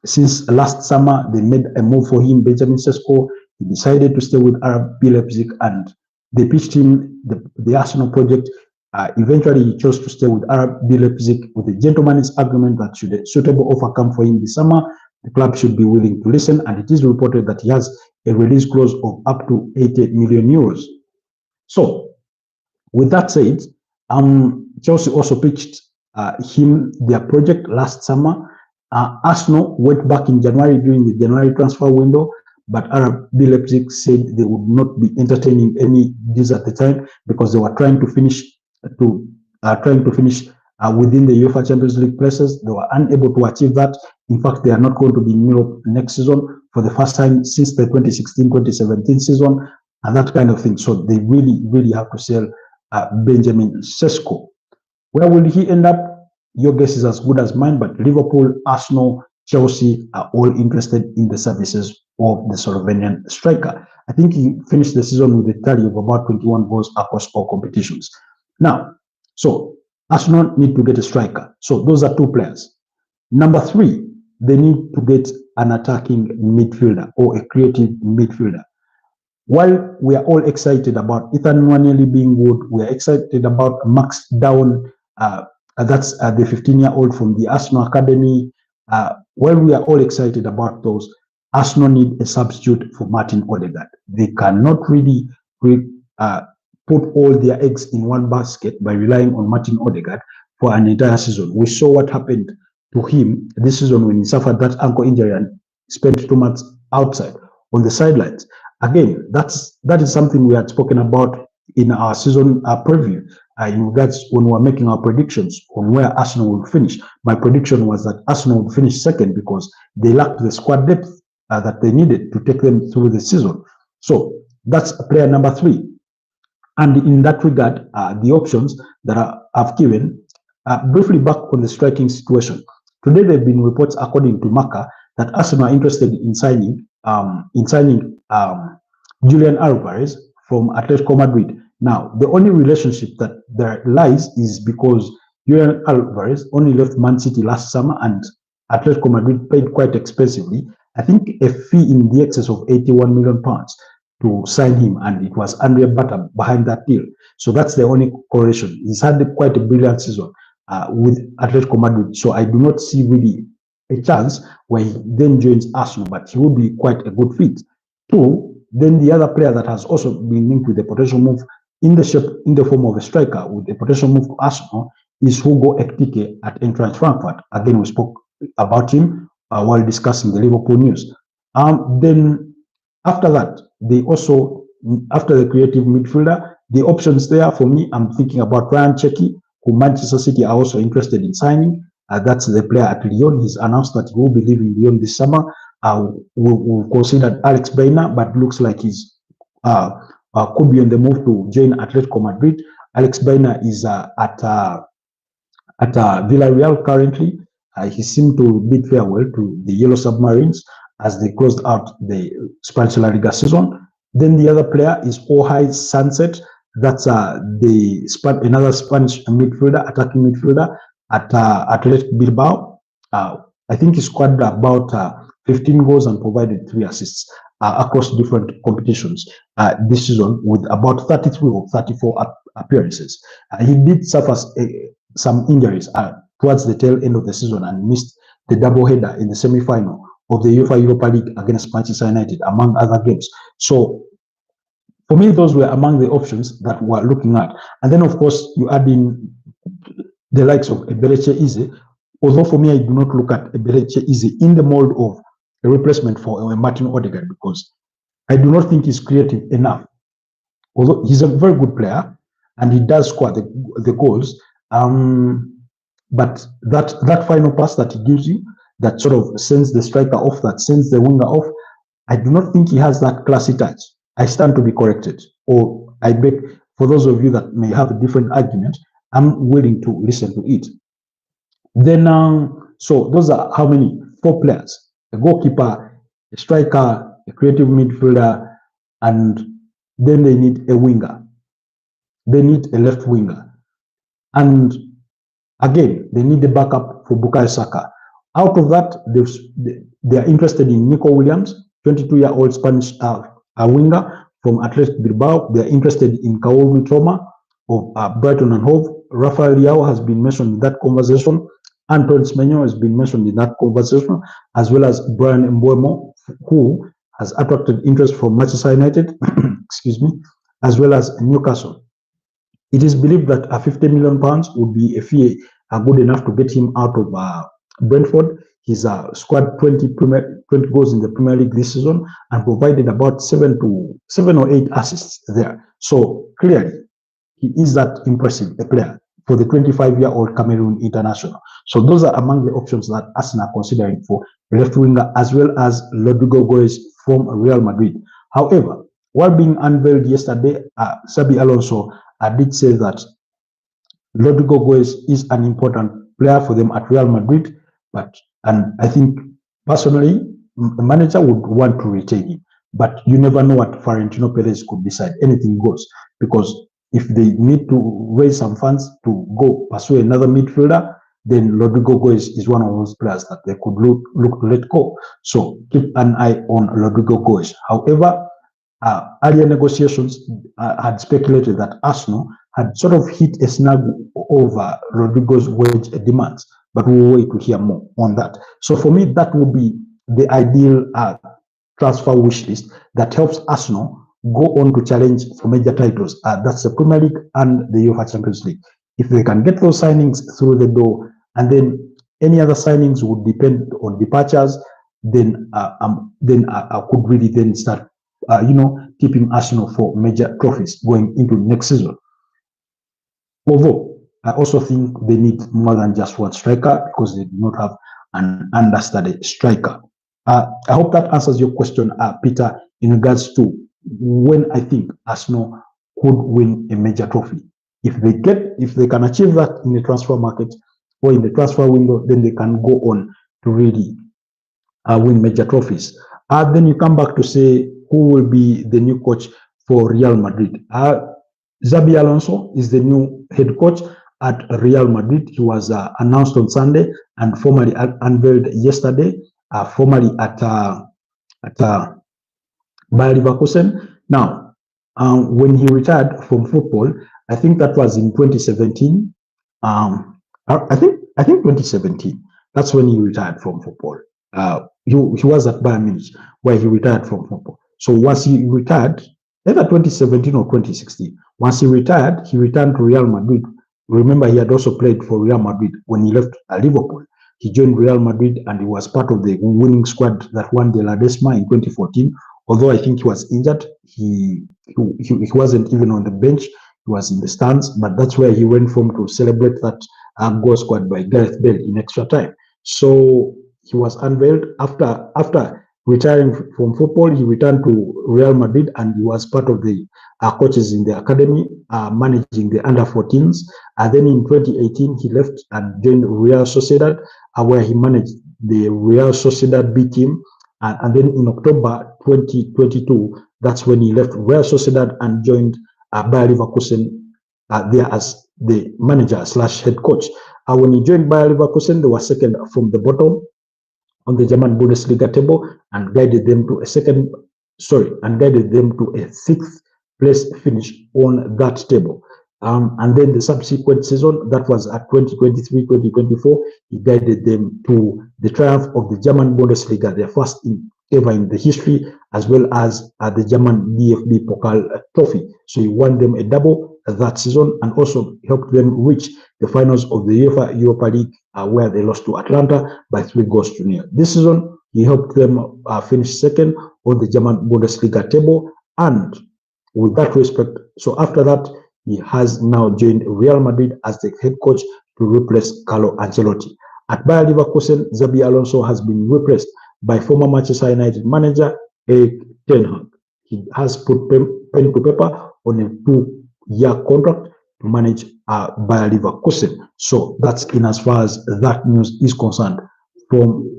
Since last summer, they made a move for him, Benjamin Sesko. He decided to stay with RB Leipzig, and they pitched him the Arsenal project. Eventually, he chose to stay with RB Leipzig with a gentleman's agreement that should a suitable offer come for him this summer, the club should be willing to listen, and it is reported that he has a release clause of up to 80 million euros. So, with that said, Chelsea also pitched him their project last summer. Arsenal went back in January during the January transfer window, but RB Leipzig said they would not be entertaining any deals at the time because they were trying to finish within the UEFA Champions League places. They were unable to achieve that. In fact, they are not going to be in Europe next season for the first time since the 2016-2017 season, and that kind of thing. So they really have to sell Benjamin Sesko. Where will he end up? Your guess is as good as mine, but Liverpool, Arsenal, Chelsea are all interested in the services of the Slovenian striker. I think he finished the season with a tally of about 21 goals across all competitions. Now, so Arsenal need to get a striker. So those are two players. Number three, they need to get an attacking midfielder or a creative midfielder. While we are all excited about Ethan Nwaneri being good, we are excited about Max Down, that's the 15-year-old from the Arsenal Academy. While we are all excited about those, Arsenal need a substitute for Martin Odegaard. They cannot really put all their eggs in one basket by relying on Martin Odegaard for an entire season. We saw what happened to him this season when he suffered that ankle injury and spent 2 months outside on the sidelines. Again, that is something we had spoken about in our season preview. In regards when we were making our predictions on where Arsenal would finish. My prediction was that Arsenal would finish second because they lacked the squad depth that they needed to take them through the season. So that's player number three. And in that regard, the options that I've given, briefly back on the striking situation. Today there have been reports, according to Marca, that Arsenal are interested in signing Julian Alvarez from Atletico Madrid. Now, the only relationship that there lies is because Julian Alvarez only left Man City last summer and Atletico Madrid paid quite expensively. I think a fee in the excess of 81 million pounds to sign him, and it was Andre Bata behind that deal. So that's the only correlation. He's had quite a brilliant season with Atletico Madrid. So I do not see really a chance where he then joins Arsenal, but he will be quite a good fit. Two, then the other player that has also been linked with a potential move in the form of a striker with a potential move to Arsenal is Hugo Ekitike at Eintracht Frankfurt. Again, we spoke about him while discussing the Liverpool news. Then after that, they also, after the creative midfielder, the options there for me, I'm thinking about Ryan Cherki, who Manchester City are also interested in signing. That's the player at Lyon. He's announced that he will be leaving Lyon this summer. We've considered Alex Baena, but looks like he's could be on the move to join Atletico Madrid. Alex Baena is at Villarreal currently. He seemed to bid farewell to the Yellow Submarines as they closed out the Spanish La Liga season. Then the other player is Ojai Sunset. That's another Spanish midfielder, attacking midfielder at Athletic Bilbao. I think he scored about 15 goals and provided 3 assists across different competitions this season with about 33 or 34 appearances. He did suffer some injuries towards the tail end of the season and missed the doubleheader in the semi-final of the UEFA Europa League against Manchester United, among other games. So for me, those were among the options that we're looking at. And then, of course, you add in the likes of Eberechi Eze. Although for me, I do not look at Eberechi Eze in the mold of a replacement for Martin Odegaard, because I do not think he's creative enough. Although he's a very good player and he does score the goals, but that final pass that he gives you, that sort of sends the striker off, that sends the winger off, I do not think he has that classy touch. I stand to be corrected, or I beg for those of you that may have a different argument, I'm willing to listen to it. Then, so those are how many? 4 players: a goalkeeper, a striker, a creative midfielder, and then they need a winger. They need a left winger, and again, they need a backup for Bukayo Saka. Out of that, they are interested in Nico Williams, 22-year-old Spanish winger from Athletic Bilbao. They are interested in Kaoru Mitoma of Brighton and Hove. Rafael Leao has been mentioned in that conversation. Antoine Semenyo has been mentioned in that conversation, as well as Brian Mbeumo, who has attracted interest from Manchester United, excuse me, as well as Newcastle. It is believed that £50 million would be a fee good enough to get him out of Brentford. He's scored 20 goals in the Premier League this season and provided about 7 or 8 assists there. So clearly, he is that impressive a player for the 25-year-old Cameroon international. So those are among the options that Arsenal are considering for left winger, as well as Rodrigo Goes from Real Madrid. However, while being unveiled yesterday, Xabi Alonso did say that Rodrigo Goes is an important player for them at Real Madrid, and I think personally, the manager would want to retain him. But you never know what Florentino Perez could decide. Anything goes, because if they need to raise some funds to go pursue another midfielder, then Rodrigo Goes is one of those players that they could look to let go. So keep an eye on Rodrigo Goes. However, earlier negotiations had speculated that Arsenal had sort of hit a snag over Rodrigo's wage demands, but we'll wait to hear more on that. So for me, that would be the ideal transfer wish list that helps Arsenal go on to challenge for major titles. That's the Premier League and the UEFA Champions League. If they can get those signings through the door, and then any other signings would depend on departures, then I could really then start keeping Arsenal for major trophies going into next season. Although I also think they need more than just one striker, because they do not have an understudy striker. I hope that answers your question, Peter, in regards to when I think Arsenal could win a major trophy. If they can achieve that in the transfer market or in the transfer window, then they can go on to really win major trophies. Then you come back to say who will be the new coach for Real Madrid. Xabi Alonso is the new head coach at Real Madrid. He was announced on Sunday and formally unveiled yesterday, formally at Bayer Leverkusen. Now, when he retired from football, I think that was in 2017. I think 2017. That's when he retired from football. He was at Bayern Munich, where he retired from football. So once he retired, either 2017 or 2016, once he returned to Real Madrid. Remember, he had also played for Real Madrid when he left Liverpool. He joined Real Madrid and he was part of the winning squad that won the La Decima in 2014. Although I think he was injured, he wasn't even on the bench. He was in the stands, but that's where he went from to celebrate that goal scored by Gareth Bale in extra time. So he was unveiled after retiring from football. He returned to Real Madrid and he was part of the coaches in the academy, managing the under-14s. And then in 2018, he left and joined Real Sociedad, where he managed the Real Sociedad B team. And then in October 2022, that's when he left Real Sociedad and joined Bayer Leverkusen there as the manager / head coach. When he joined Bayer Leverkusen, they were second from the bottom on the German Bundesliga table and guided them to a sixth place finish on that table. And then the subsequent season, that was at 2023-2024, he guided them to the triumph of the German Bundesliga, their first ever in the history, as well as the German DFB Pokal trophy. So he won them a double that season and also helped them reach the finals of the UEFA Europa League, where they lost to Atlanta by 3-0. This season, He helped them finish second on the German Bundesliga table, and with that respect, so after that, he has now joined Real Madrid as the head coach to replace Carlo Ancelotti. At Bayer Leverkusen, Xabi Alonso has been replaced by former Manchester United manager Erik ten Hag. He has put pen to paper on a 2-year contract to manage Bayer Leverkusen. So that's in as far as that news is concerned from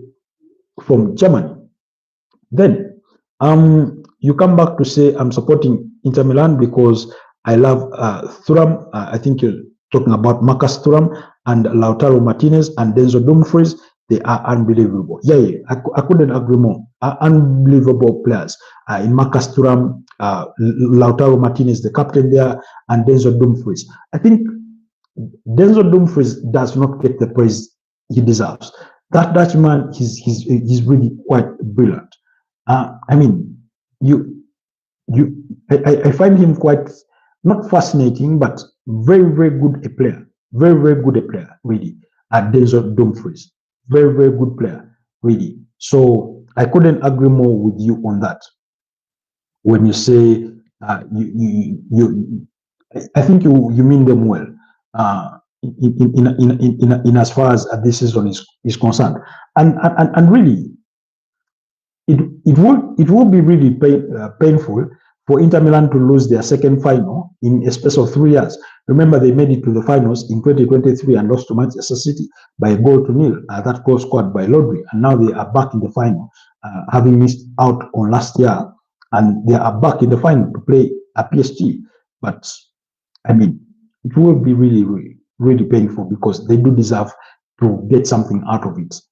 Germany. Then you come back to say I'm supporting Inter Milan because I love Thuram. I think you're talking about Marcus Thuram and Lautaro Martinez and Denzel Dumfries. They are unbelievable. Yeah, I couldn't agree more. Unbelievable players. In Marcus Thuram, Lautaro Martinez, the captain there, and Denzel Dumfries. I think Denzel Dumfries does not get the praise he deserves. That Dutchman, he's really quite brilliant. I mean, I find him quite not fascinating, but very good a player. Very good a player, really. Denzel Dumfries, very good player, really. So I couldn't agree more with you on that. When you say I think you mean them well. In as far as this season is concerned, and really, it will be really painful for Inter Milan to lose their second final in a space of 3 years. Remember, they made it to the finals in 2023 and lost to Manchester City by 1-0. That goal scored by Rodri, and now they are back in the final, having missed out on last year, and they are back in the final to play a PSG. But I mean, it will be really painful because they do deserve to get something out of it.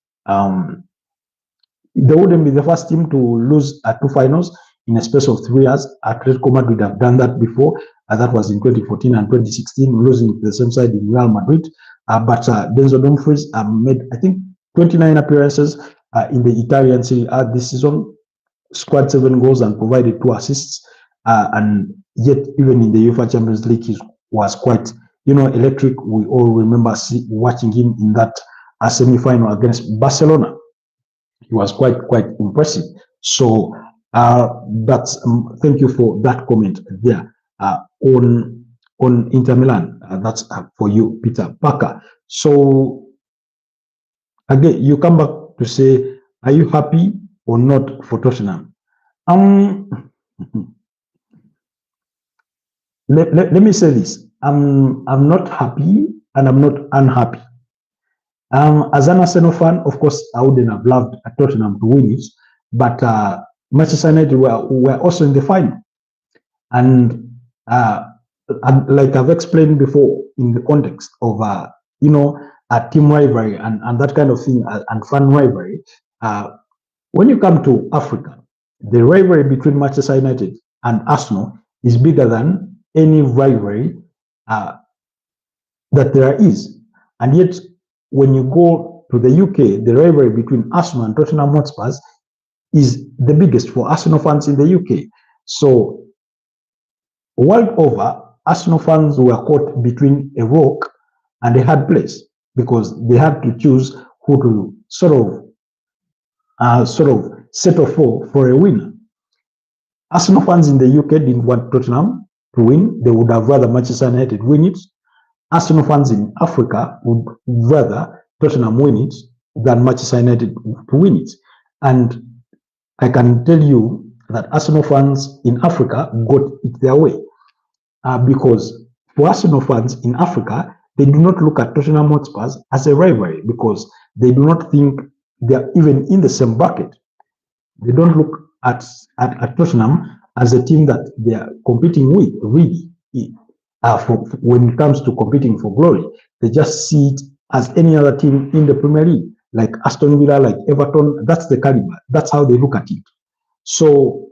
They wouldn't be the first team to lose 2 finals in a space of 3 years. Atletico Madrid have done that before. That was in 2014 and 2016, losing to the same side in Real Madrid. But Denzel Dumfries made, I think, 29 appearances in the Italian Serie A this season, scored 7 goals and provided 2 assists. And yet, even in the UEFA Champions League, he was quite, electric. We all remember watching him in that semi-final against Barcelona. He was quite impressive. So that's thank you for that comment there on Inter Milan. That's for you, Peter Parker. So again, you come back to say, are you happy or not for Tottenham? Let me say this. I'm not happy and I'm not unhappy. As an Arsenal fan, of course, I wouldn't have loved Tottenham to win it, but Manchester United were also in the final. And like I've explained before, in the context of, a team rivalry and that kind of thing, and fan rivalry, when you come to Africa, the rivalry between Manchester United and Arsenal is bigger than any rivalry that there is. And yet, when you go to the UK, the rivalry between Arsenal and Tottenham Hotspur is the biggest for Arsenal fans in the UK. So, world over, Arsenal fans were caught between a rock and a hard place because they had to choose who to sort of settle for a winner. Arsenal fans in the UK didn't want Tottenham to win; they would have rather Manchester United win it. Arsenal fans in Africa would rather Tottenham win it than Manchester United to win it. And I can tell you that Arsenal fans in Africa got it their way. Because for Arsenal fans in Africa, they do not look at Tottenham Hotspur as a rivalry because they do not think they're even in the same bucket. They don't look at Tottenham as a team that they are competing with, really. When it comes to competing for glory, they just see it as any other team in the Premier League, like Aston Villa, like Everton. That's the caliber. That's how they look at it. So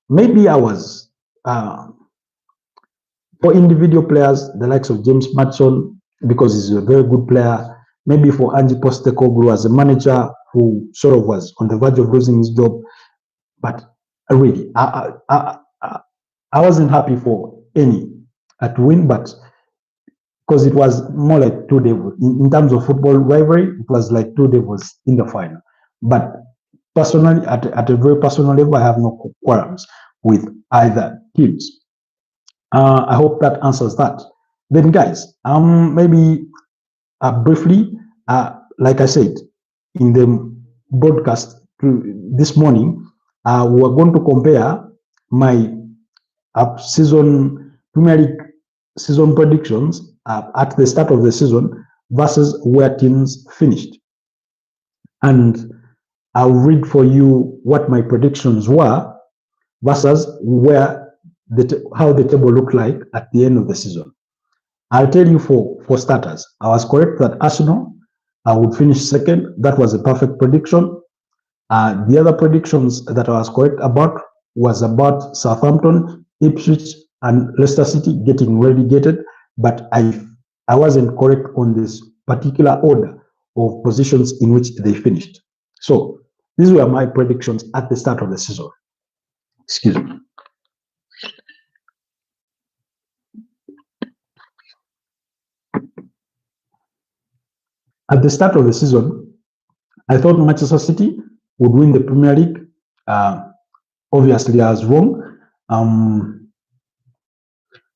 maybe I was for individual players, the likes of James Maddison, because he's a very good player. Maybe for Ange Postecoglou as a manager who sort of was on the verge of losing his job. But really, I wasn't happy for any to win, but because it was more like 2 devils in terms of football rivalry, it was like 2 devils in the final. But personally, at a very personal level, I have no quarrels with either teams. I hope that answers that. Then, guys, maybe briefly, like I said in the broadcast this morning, we're going to compare my Premier League season predictions at the start of the season versus where teams finished. And I'll read for you what my predictions were versus how the table looked like at the end of the season. I'll tell you for starters, I was correct that Arsenal would finish second. That was a perfect prediction. The other predictions that I was correct about was about Southampton, Ipswich, and Leicester City getting relegated, but I wasn't correct on this particular order of positions in which they finished. So these were my predictions at the start of the season. Excuse me. At the start of the season, I thought Manchester City would win the Premier League. Obviously, I was wrong.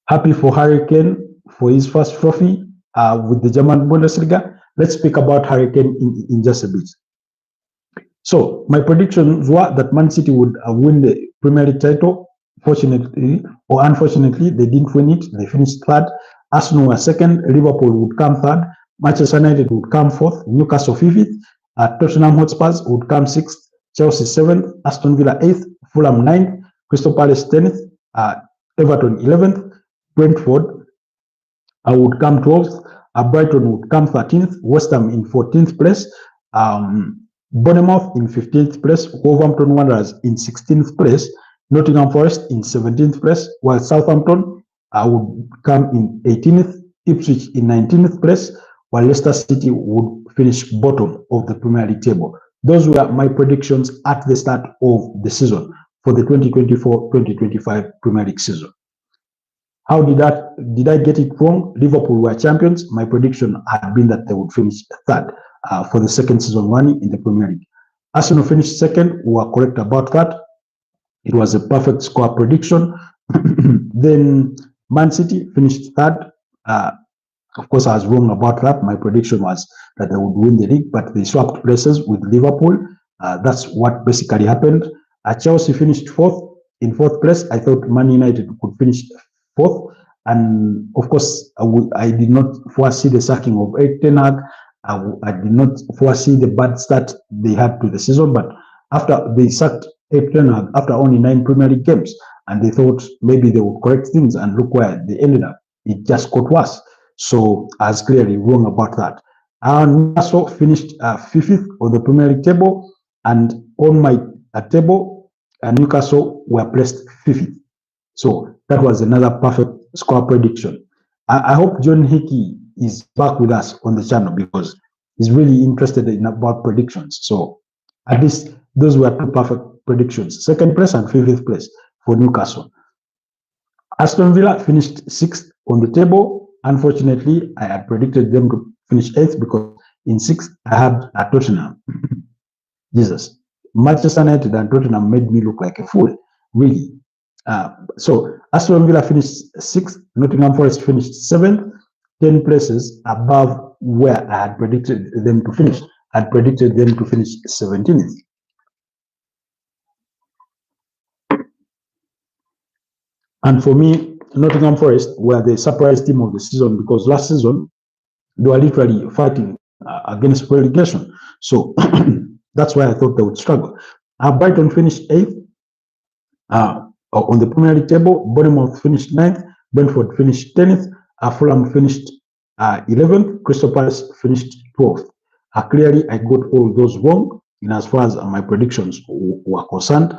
Happy for Harry Kane for his first trophy with the German Bundesliga. Let's speak about Harry Kane in just a bit. So my predictions were that Man City would win the Premier League title. Fortunately or unfortunately, they didn't win it. They finished third. Arsenal were second. Liverpool would come third. Manchester United would come fourth. Newcastle fifth. Tottenham Hotspurs would come sixth. Chelsea seventh. Aston Villa eighth. Fulham ninth. Crystal Palace 10th. Everton 11th. Brentford would come 12th. Brighton would come 13th. West Ham in 14th place. Bournemouth in 15th place. Wolverhampton Wanderers in 16th place. Nottingham Forest in 17th place, while Southampton would come in 18th, Ipswich in 19th place, while Leicester City would finish bottom of the Premier League table. Those were my predictions at the start of the season for the 2024-2025 Premier League season. How did I get it wrong? Liverpool were champions. My prediction had been that they would finish third for the second season running in the Premier League. Arsenal finished second. We were correct about that. It was a perfect score prediction. Then Man City finished third. Of course, I was wrong about that. My prediction was that they would win the league, but they swapped places with Liverpool. That's what basically happened. Chelsea finished fourth. In fourth place, I thought Man United could finish fourth. And of course, I did not foresee the sacking of Erik ten Hag. I did not foresee the bad start they had to the season, but after they sacked Erik ten Hag after only 9 Premier League games, and they thought maybe they would correct things, and look where they ended up. It just got worse. So I was clearly wrong about that. Newcastle finished 5th on the Premier League table, and on my table, Newcastle were placed 5th. So that was another perfect score prediction. I hope John Hickey is back with us on the channel because he's really interested in about predictions. So at least those were 2 perfect predictions. Second place and 5th place for Newcastle. Aston Villa finished 6th on the table. Unfortunately, I had predicted them to finish 8th because in 6th I had Tottenham. Jesus. Manchester United and Tottenham made me look like a fool, really. So Aston Villa finished 6th. Nottingham Forest finished 7th, 10 places above where I had predicted them to finish. I had predicted them to finish 17th. And for me, Nottingham Forest were the surprise team of the season because last season they were literally fighting against relegation. So that's why I thought they would struggle. Brighton finished 8th on the Premier League table. Bournemouth finished 9th. Brentford finished 10th. Fulham finished 11th. Crystal Palace finished 12th. Clearly, I got all those wrong in as far as my predictions were concerned.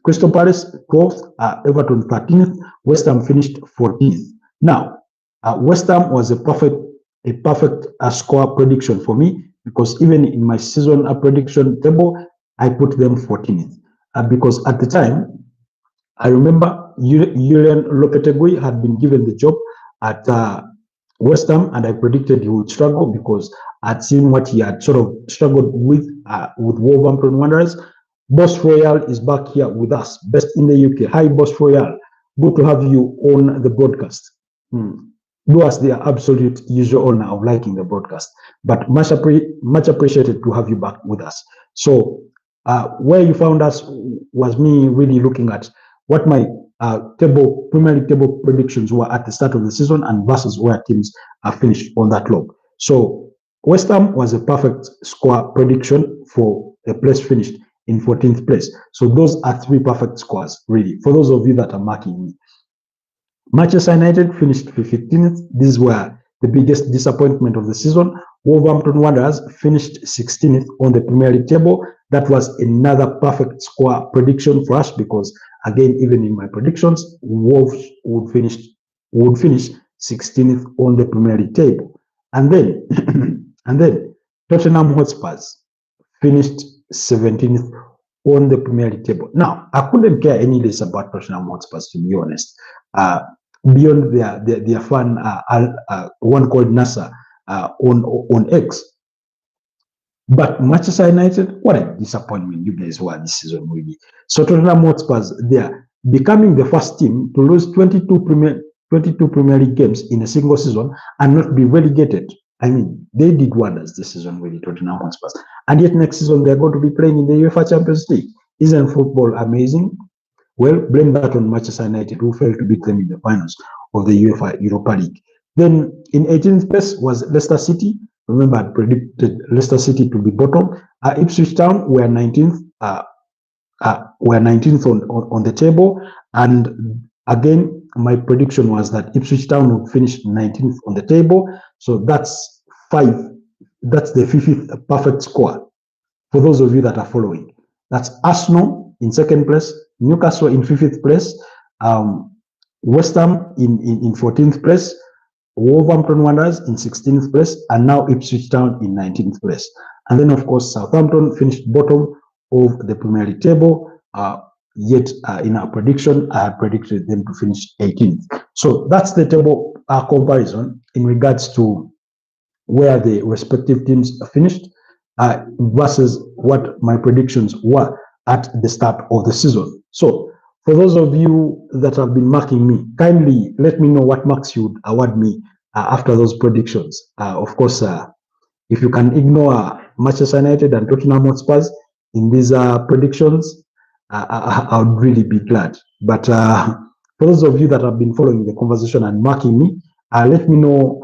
Crystal Palace 12th, Everton 13th, West Ham finished 14th. Now, West Ham was a perfect score prediction for me because even in my season prediction table, I put them 14th because at the time, I remember Julian Lopetegui had been given the job at West Ham, and I predicted he would struggle because I'd seen what he had sort of struggled with with Wolverhampton Wanderers. Boss Royal is back here with us, best in the UK. Hi, Boss Royal. Good to have you on the broadcast. Do us the absolute usual honor of liking the broadcast, but much appreciated to have you back with us. So where you found us was me really looking at what my Premier League table predictions were at the start of the season and versus where teams are finished on that log. So West Ham was a perfect score prediction for a place finished in 14th place. So those are three perfect scores, really, for those of you that are marking me. Manchester United finished 15th. These were the biggest disappointment of the season. Wolverhampton Wanderers finished 16th on the Premier League table. That was another perfect score prediction for us because, again, even in my predictions, Wolves would finish 16th on the Premier League table. And then Tottenham Hotspurs finished 17th on the Premier League table. Now, I couldn't care any less about Tottenham Hotspurs, to be honest. Beyond their fan, one called Nasser on X. But Manchester United, what a disappointment you guys were this season, really. So Tottenham Hotspurs, they are becoming the first team to lose 22 Premier League games in a single season and not be relegated. I mean, they did wonders this season, really, Tottenham Hotspurs. And yet next season, they're going to be playing in the UEFA Champions League. Isn't football amazing? Well, blame that on Manchester United, who failed to beat them in the finals of the UEFA Europa League. Then in 18th place was Leicester City. Remember, I predicted Leicester City to be bottom. Ipswich Town were 19th. Were 19th on the table. And again, my prediction was that Ipswich Town would finish 19th on the table. So that's 5. That's the 5th perfect score for those of you that are following. That's Arsenal in 2nd place, Newcastle in 5th place, West Ham in 14th place, Wolverhampton Wanderers in 16th place, and now Ipswich Town in 19th place. And then, of course, Southampton finished bottom of the Premier League table. Yet, in our prediction, I had predicted them to finish 18th. So that's the table comparison in regards to where the respective teams finished versus what my predictions were at the start of the season. So for those of you that have been marking me, kindly let me know what marks you would award me after those predictions. Of course, if you can ignore Manchester United and Tottenham Hotspurs in these predictions, I would really be glad. But for those of you that have been following the conversation and marking me, let me know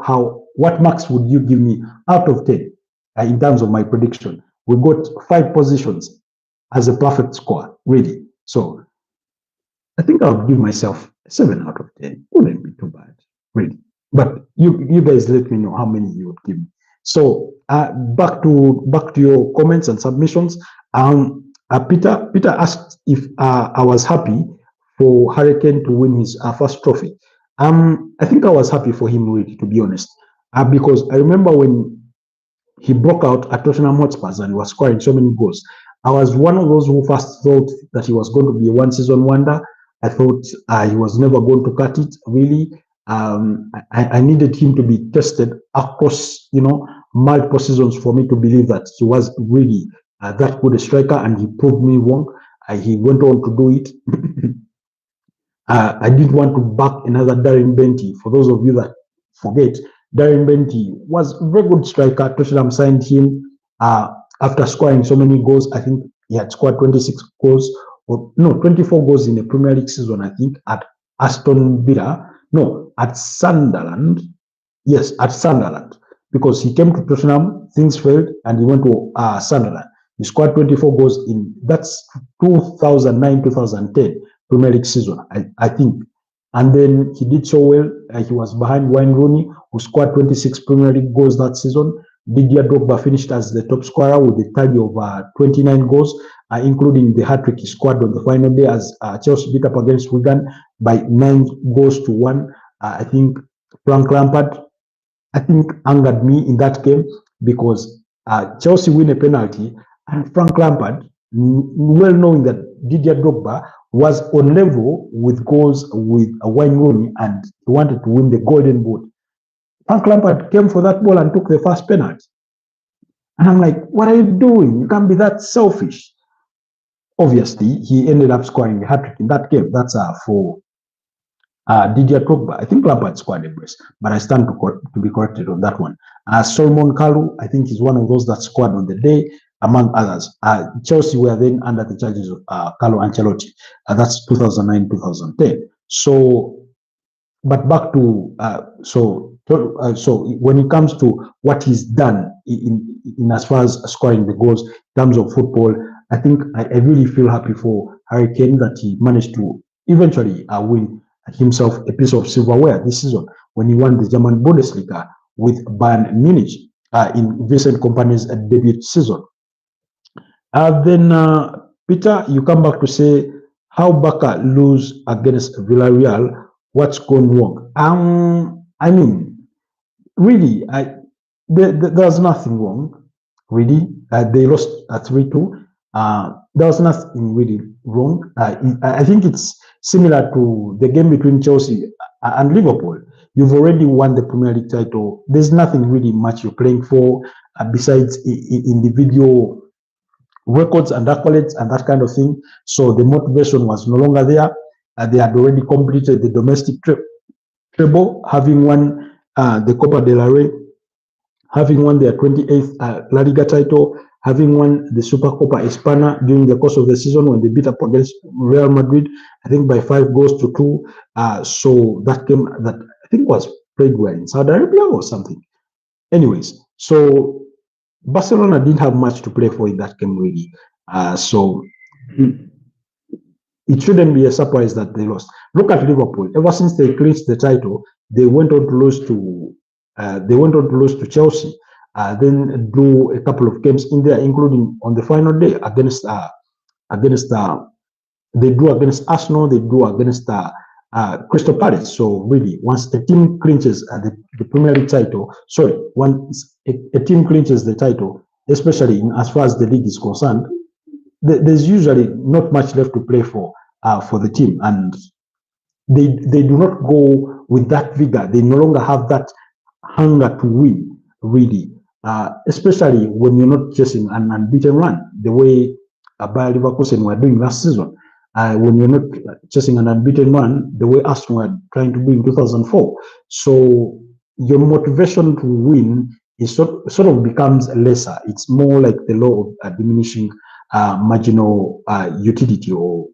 what marks would you give me out of 10 in terms of my prediction. We got 5 positions as a perfect score, really. So I think I would give myself 7 out of 10. Wouldn't be too bad, really. But you guys let me know how many you would give me. So back to your comments and submissions. Peter asked if I was happy for Hurricane to win his first trophy. I think I was happy for him, really, to be honest, because I remember when he broke out at Tottenham Hotspurs and he was scoring so many goals. I was one of those who first thought that he was going to be a one-season wonder. I thought he was never going to cut it, really. I needed him to be tested across, multiple seasons for me to believe that he was really that good a striker, and he proved me wrong. He went on to do it. I didn't want to back another Darren Benty. For those of you that forget, Darren Benty was a very good striker. Tottenham signed him after scoring so many goals. I think he had scored 26 goals, 24 goals in a Premier League season, I think, at Aston Villa. No, at Sunderland. Yes, at Sunderland. Because he came to Tottenham, things failed, and he went to Sunderland. He scored 24 goals that's 2009-2010 Premier League season, I think. And then he did so well. He was behind Wayne Rooney, who scored 26 Premier League goals that season. Didier Drogba finished as the top scorer with a tally of 29 goals, including the hat-trick he scored on the final day as Chelsea beat up against Wigan by 9-1. I think Frank Lampard, angered me in that game because Chelsea win a penalty, and Frank Lampard, well knowing that Didier Drogba was on level with goals with Wayne Rooney and he wanted to win the Golden Boot, Frank Lampard came for that ball and took the first penalty. And I'm like, what are you doing? You can't be that selfish. Obviously, he ended up scoring a hat-trick in that game. That's for Didier Drogba. I think Lampard scored a brace, but I stand to be corrected on that one. Solomon Kalou, I think, is one of those that scored on the day, among others. Chelsea were then under the charges of Carlo Ancelotti. That's 2009-2010. So, but back to so when it comes to what he's done in as far as scoring the goals in terms of football, I think I really feel happy for Harry Kane that he managed to eventually win himself a piece of silverware this season when he won the German Bundesliga with Bayern Munich in Vincent Kompany's debut season. Then Peter, you come back to say how Barca lose against Villarreal. What's gone wrong? I mean, really, there's nothing wrong. Really, they lost 3-2. There was nothing really wrong. I think it's similar to the game between Chelsea and Liverpool. You've already won the Premier League title. There's nothing really much you're playing for besides individual records and accolades and that kind of thing. So the motivation was no longer there. They had already completed the domestic treble, having won the Copa del Rey, having won their 28th La Liga title, having won the Supercopa Hispana during the course of the season when they beat up against Real Madrid, I think by 5-2. So that game that I think was played where in Saudi Arabia or something. Anyways, so Barcelona didn't have much to play for in that game, really. So it shouldn't be a surprise that they lost. Look at Liverpool. Ever since they clinched the title, they went on to lose to Chelsea. Then drew a couple of games in there, including on the final day against they drew against Arsenal. They drew against Crystal Palace. So really, once a team clinches the Premier League title, once a team clinches the title, especially as far as the league is concerned, there's usually not much left to play for the team, and they do not go with that vigor. They no longer have that hunger to win, really, especially when you're not chasing an unbeaten run the way Bayer Leverkusen were doing last season. When you're not chasing an unbeaten run the way Arsenal were trying to do in 2004. So your motivation to win is sort of becomes lesser. It's more like the law of diminishing marginal utility, or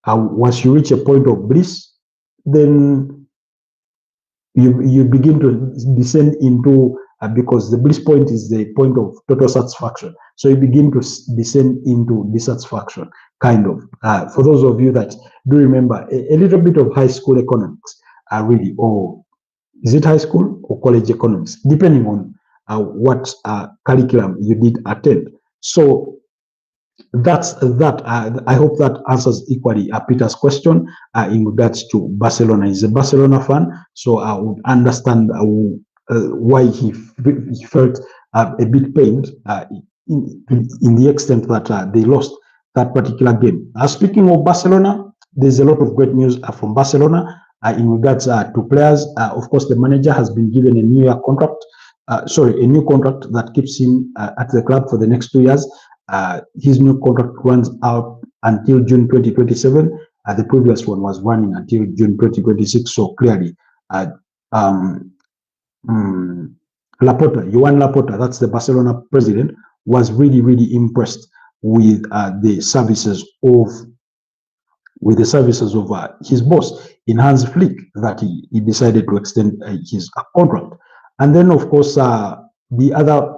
once you reach a point of bliss, then you begin to descend into because the bliss point is the point of total satisfaction. So you begin to descend into dissatisfaction, kind of. For those of you that do remember a little bit of high school economics, really, or is it high school or college economics, depending on what curriculum you did attend. So that's that. I hope that answers equally Peter's question in regards to Barcelona. He's a Barcelona fan, so I would understand why he felt a bit pained in the extent that they lost that particular game. Speaking of Barcelona, there's a lot of great news from Barcelona in regards to players. Of course, the manager has been given a new contract. A new contract that keeps him at the club for the next 2 years. His new contract runs out until June 2027. The previous one was running until June 2026. So clearly, Laporta, that's the Barcelona president, was really, really impressed with the services of his boss in Hans Flick, that he decided to extend his contract. And then, of course, the other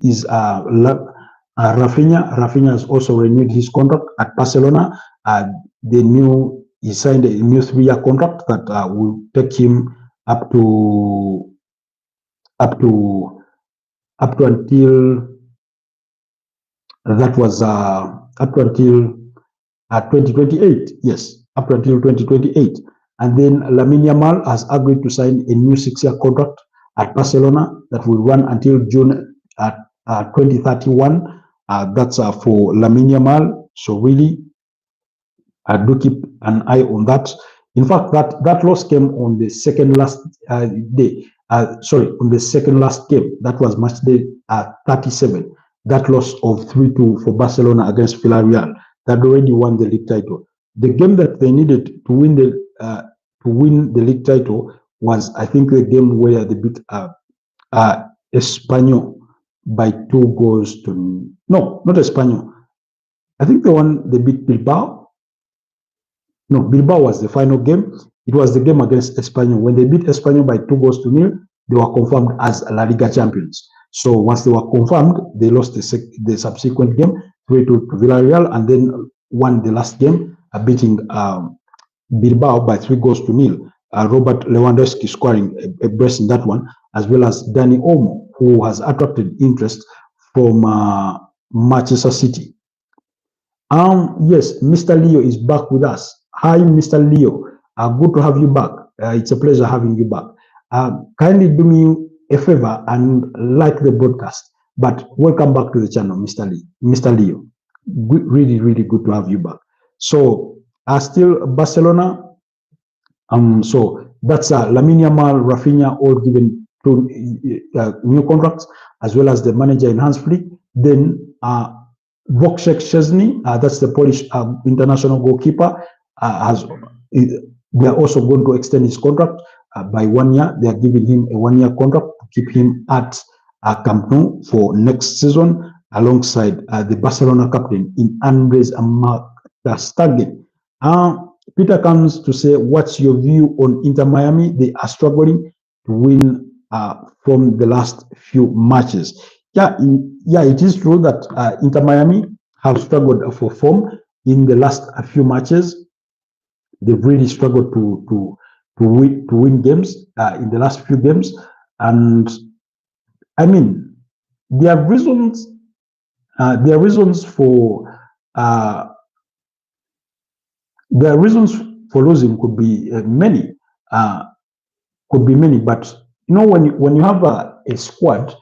is Rafinha. Rafinha has also renewed his contract at Barcelona. He signed a new 3-year contract that will take him up to until that was up to until 2028. Yes, up to until 2028. And then Lamine Yamal has agreed to sign a new 6-year contract at Barcelona that will run until June 2031. That's for Lamine Yamal. So really, do keep an eye on that. In fact, that loss came on the second last day on the second last game, that was match day 37, that loss of 3-2 for Barcelona against Villarreal, that already won the league title. The game that they needed to win the league title was, I think, the game where they beat Espanyol by 2 goals to no, not Espanyol. I think the one they beat Bilbao. No, Bilbao was the final game. It was the game against Espanyol. When they beat Espanyol by 2 goals to nil, they were confirmed as La Liga champions. So once they were confirmed, they lost the subsequent game 3-2 to Villarreal, and then won the last game, beating Bilbao by 3 goals to nil. Robert Lewandowski scoring a brace in that one, as well as Dani Olmo, who has attracted interest from Manchester City. Yes, Mr. Leo is back with us. Hi, Mr. Leo. Good to have you back. It's a pleasure having you back. Kindly do me a favor and like the broadcast. But welcome back to the channel, Mr. Leo. Really, really good to have you back. So, still Barcelona. So that's Lamine Yamal, Rafinha, all given to new contracts, as well as the manager in Hans Flick. Then Wojciech Szczesny, that's the Polish international goalkeeper, they are also going to extend his contract by 1 year. They are giving him a 1-year contract to keep him at Camp Nou for next season, alongside the Barcelona captain in Andres Ter Stegen. Peter comes to say, what's your view on Inter Miami? They are struggling to win from the last few matches. Yeah, it is true that Inter Miami have struggled for form in the last few matches. They've really struggled to win games in the last few games, and I mean, there are reasons. There are reasons for losing. Could be many. But you know, when you have a squad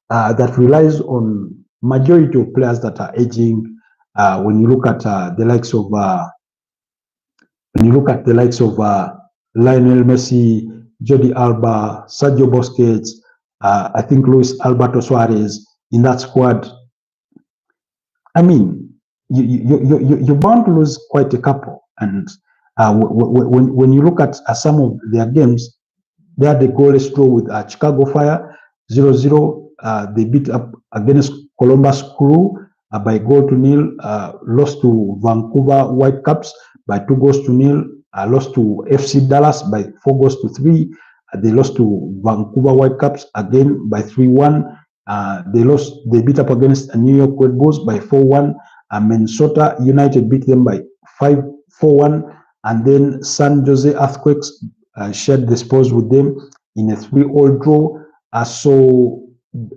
that relies on majority of players that are aging, when you look at the likes of Lionel Messi, Jordi Alba, Sergio Busquets, I think Luis Alberto Suarez in that squad, I mean, you're bound to lose quite a couple. And when you look at some of their games, they had a goalless draw with Chicago Fire 0-0. They beat up against Columbus Crew by 1-0. Lost to Vancouver Whitecaps by 2-0. Lost to FC Dallas by 4-3. They lost to Vancouver Whitecaps again by 3-1. They beat up against New York Red Bulls by 4-1. Minnesota United beat them by 4-1. And then San Jose Earthquakes shared the spoils with them in a 3-3 draw. So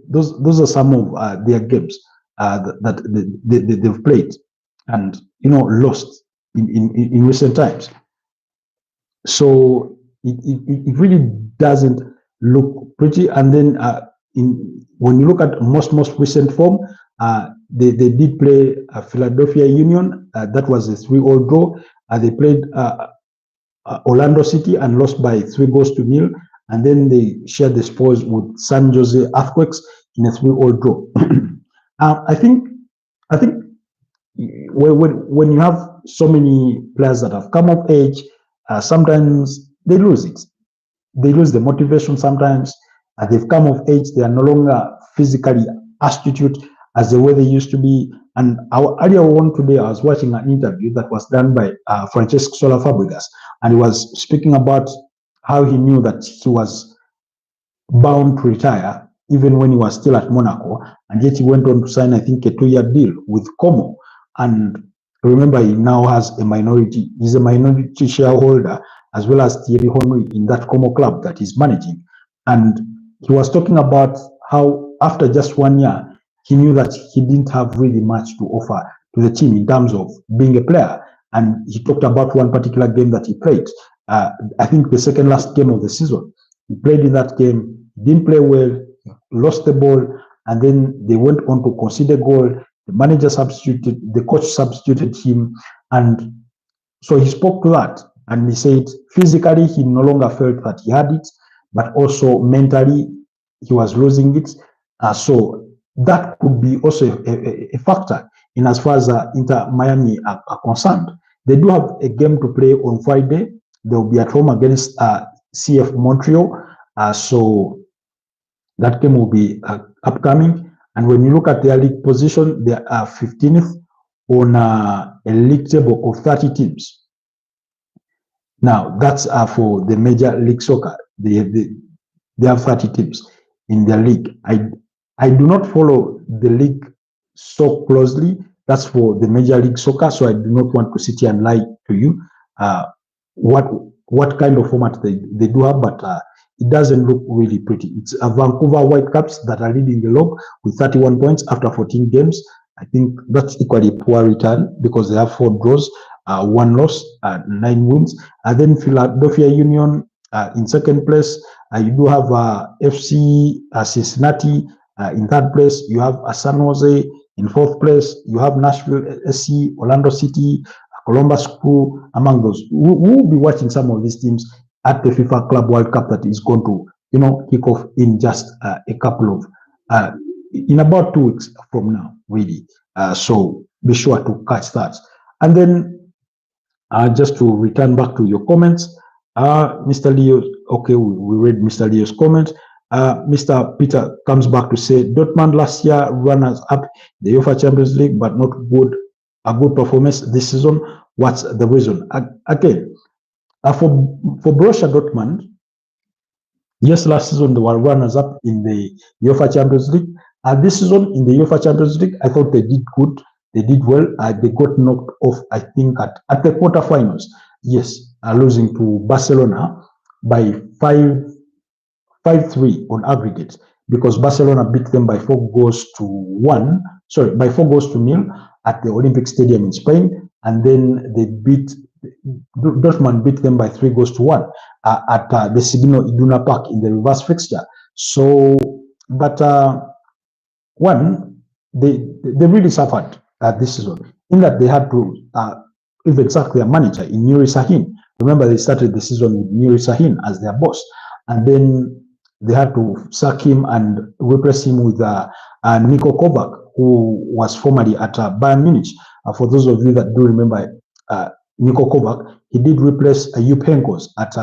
those are some of their games that they've played and lost in recent times. So it really doesn't look pretty. And then when you look at most recent form, they did play Philadelphia Union. That was a 3-3 draw. They played Orlando City and lost by 3-0. And then they shared the spoils with San Jose Earthquakes in a 3-3 draw. I think when you have so many players that have come of age, sometimes they lose it. They lose the motivation sometimes. They've come of age. They are no longer physically astute as the way they used to be. And earlier on today, I was watching an interview that was done by Francesc Sola Fabregas, and he was speaking about how he knew that he was bound to retire even when he was still at Monaco, and yet he went on to sign, I think, a 2-year deal with Como. And remember, he now has he's a minority shareholder, as well as Thierry Henry in that Como club that he's managing. And he was talking about how after just 1 year, he knew that he didn't have really much to offer to the team in terms of being a player. And he talked about one particular game that he played. I think the second last game of the season. He played in that game, didn't play well, lost the ball, and then they went on to concede a goal. The manager substituted, the coach substituted him, and so he spoke to that, and he said physically he no longer felt that he had it, but also mentally he was losing it. So that could be also a factor in as far as Inter Miami are concerned. They do have a game to play on Friday. They'll be at home against CF Montreal. So that game will be upcoming. And when you look at their league position, they are 15th on a league table of 30 teams. Now, that's for the Major League Soccer. They have 30 teams in their league. I do not follow the league so closely. That's for the Major League Soccer, so I do not want to sit here and lie to you what kind of format they do have, but it doesn't look really pretty. It's Vancouver Whitecaps that are leading the log with 31 points after 14 games. I think that's equally a poor return because they have 4 draws, 1 loss, 9 wins. And then Philadelphia Union in second place. You do have FC Cincinnati in third place. You have San Jose in fourth place. You have Nashville SC, Orlando City, Columbus Crew, among those. We will be watching some of these teams at the FIFA Club World Cup that is going to, kick off in just a couple of, in about 2 weeks from now, really. So be sure to catch that. And then just to return back to your comments, Mr. Leo, okay, we read Mr. Leo's comment. Mr. Peter comes back to say Dortmund last year runners up the UEFA Champions League, but not a good performance this season. What's the reason? Again, for Borussia Dortmund, yes, last season they were runners up in the UEFA Champions League. This season in the UEFA Champions League, I thought they did good. They did well. They got knocked off, I think, at the quarterfinals. Yes, losing to Barcelona by 5-3 on aggregate, because Barcelona beat them by 4 goals to 1. Sorry, by 4 goals to 0 at the Olympic Stadium in Spain, and then Dortmund beat them by 3 goals to 1 at the Signo Iduna Park in the reverse fixture. So, but they really suffered this season in that they had to even sack their manager in Nuri Sahin. Remember, they started the season with Nuri Sahin as their boss, and then they had to sack him and replace him with Niko Kovac, who was formerly at Bayern Munich. For those of you that do remember Niko Kovac, he did replace Jupp Heynckes at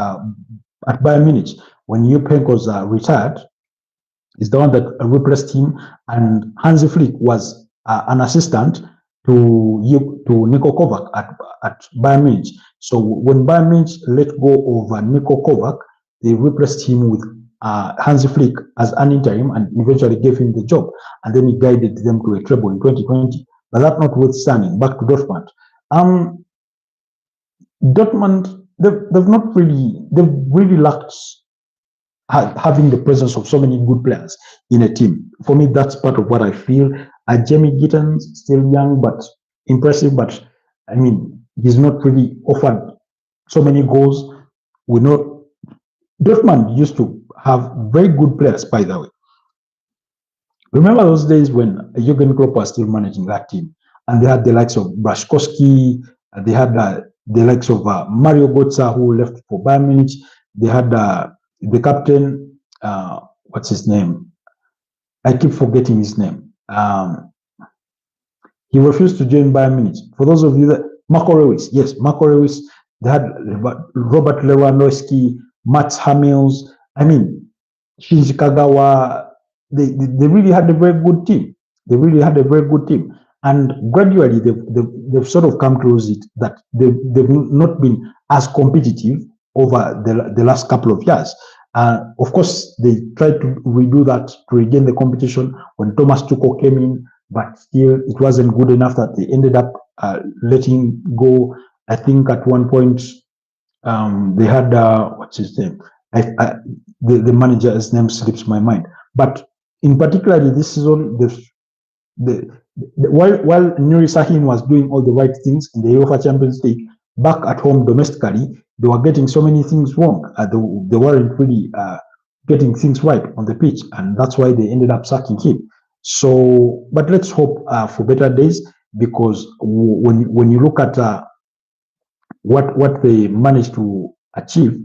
Bayern Munich. When Jupp Heynckes retired, is the one that replaced him, and Hansi Flick was an assistant to Niko Kovac at Bayern Munich. So when Bayern Munich let go of Niko Kovac, they replaced him with Hansi Flick as an interim and eventually gave him the job, and then he guided them to a treble in 2020. But that notwithstanding, back to Dortmund. Dortmund, they've really lacked having the presence of so many good players in a team. For me, that's part of what I feel. Jamie Gittens, still young but impressive, but I mean, he's not really offered so many goals. We know Dortmund used to have very good players, by the way. Remember those days when Jurgen Klopp was still managing that team, and they had the likes of Brashkovsky, they had the likes of Mario Götze, who left for Bayern Munich. They had the captain, what's his name? I keep forgetting his name. He refused to join Bayern Munich. For those of you that, Marco Reus, yes, Marco Reus. They had Robert Lewandowski, Mats Hummels. I mean, Shinji Kagawa. They really had a very good team. They really had a very good team. And gradually, they've sort of come to lose it, that they've not been as competitive over the last couple of years. Of course, they tried to redo that to regain the competition when Thomas Tuchel came in, but still it wasn't good enough that they ended up letting go. I think at one point they had, what's his name? The manager's name slips my mind. But in particular, this season, while Nuri Sahin was doing all the right things in the UEFA Champions League, back at home domestically, they were getting so many things wrong. They weren't really getting things right on the pitch, and that's why they ended up sacking him. So, but let's hope for better days, because when you look at what they managed to achieve,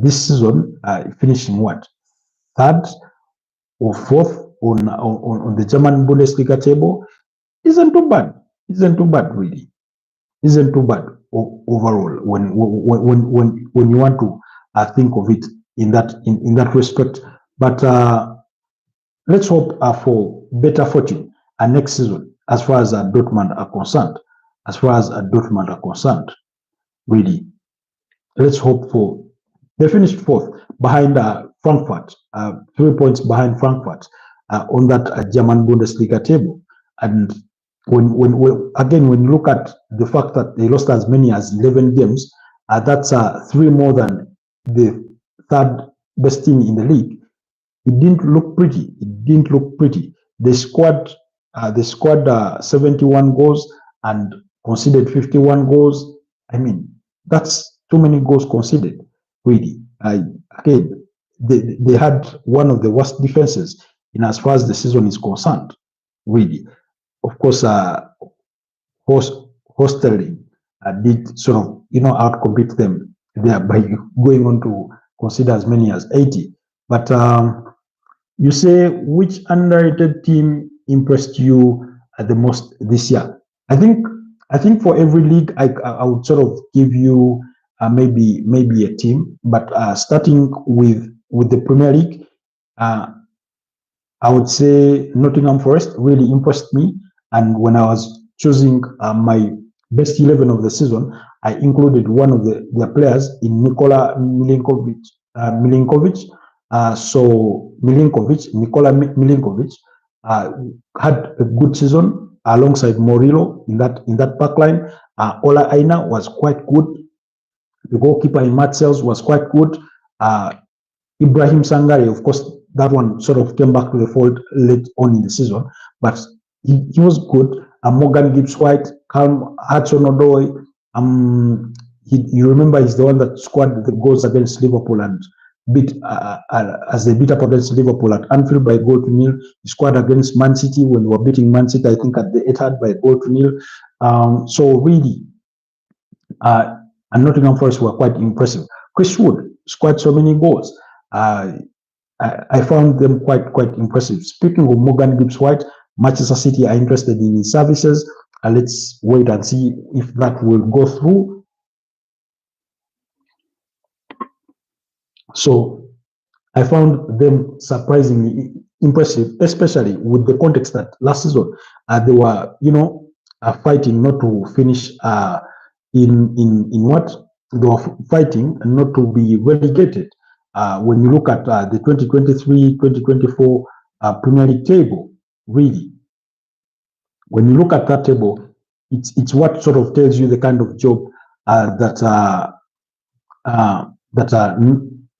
this season, finishing what, third or fourth on the German Bundesliga table, isn't too bad. Isn't too bad, really. Isn't too bad overall when you want to think of it in that respect. But let's hope for better fortune next season as far as Dortmund are concerned. As far as Dortmund are concerned, really, let's hope for. They finished fourth behind Frankfurt, 3 points behind Frankfurt on that German Bundesliga table. And when you look at the fact that they lost as many as 11 games, that's 3 more than the third best team in the league. It didn't look pretty. It didn't look pretty. They scored 71 goals and conceded 51 goals. I mean, that's too many goals conceded, really. Again, they had one of the worst defenses in as far as the season is concerned, really. Of course, Hosteling did sort of, outcompete them there by going on to consider as many as 80. But you say, which underrated team impressed you the most this year? I think for every league, I would sort of give you maybe a team, but starting with the Premier League, I would say Nottingham Forest really impressed me. And when I was choosing my best 11 of the season, I included one of their players in Nikola Milinkovic. Nikola Milinkovic had a good season alongside Murillo in that back line. Ola Aina was quite good. The goalkeeper in Marcels was quite good. Ibrahim Sangare, of course, that one sort of came back to the fold late on in the season, but he was good. Morgan Gibbs-White, Callum Hudson-Odoi, you remember he's the one that scored the goals against Liverpool and beat as they beat up against Liverpool at Anfield by 1-0. He scored against Man City when we were beating Man City, I think at the Etihad by 1-0. So really, and Nottingham Forest were quite impressive. Chris Wood scored so many goals. I found them quite impressive. Speaking of Morgan Gibbs-White, Manchester City are interested in his services. Let's wait and see if that will go through. So I found them surprisingly impressive, especially with the context that last season they were, fighting not to finish in what they were fighting and not to be relegated. When you look at the 2023-2024 Premier League table, really, when you look at that table, it's what sort of tells you the kind of job that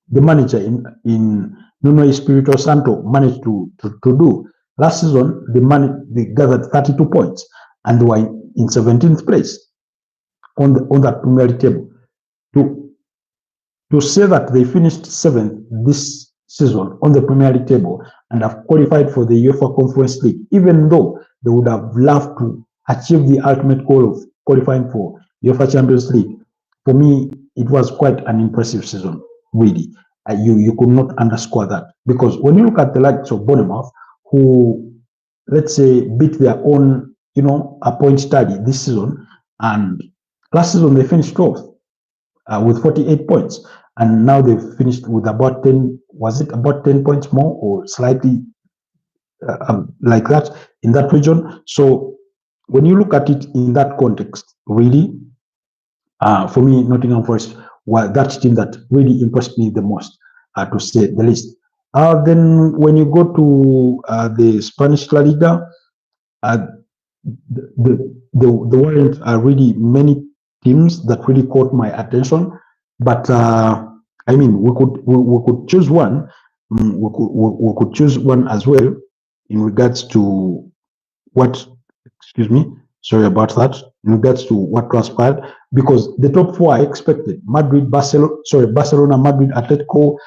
the manager in Nuno Espirito Santo managed to do. Last season, they gathered 32 points and they were in 17th place on that Premier League table. To say that they finished 7th this season on the Premier League table and have qualified for the UEFA Conference League, even though they would have loved to achieve the ultimate goal of qualifying for UEFA Champions League, for me, it was quite an impressive season, really. You could not underscore that, because when you look at the likes of Bournemouth, who, let's say, beat their own, a point study this season, and last season they finished 12th with 48 points, and now they've finished with about 10. Was it about 10 points more, or slightly like that in that region? So when you look at it in that context, really, for me, Nottingham Forest were that team that really impressed me the most, to say the least. Then when you go to the Spanish La Liga, there weren't really many teams that really caught my attention, but I mean, we could choose one. We could choose one as well in regards to what. Excuse me. Sorry about that. In regards to what transpired, because the top four I expected: Barcelona, Madrid, Atletico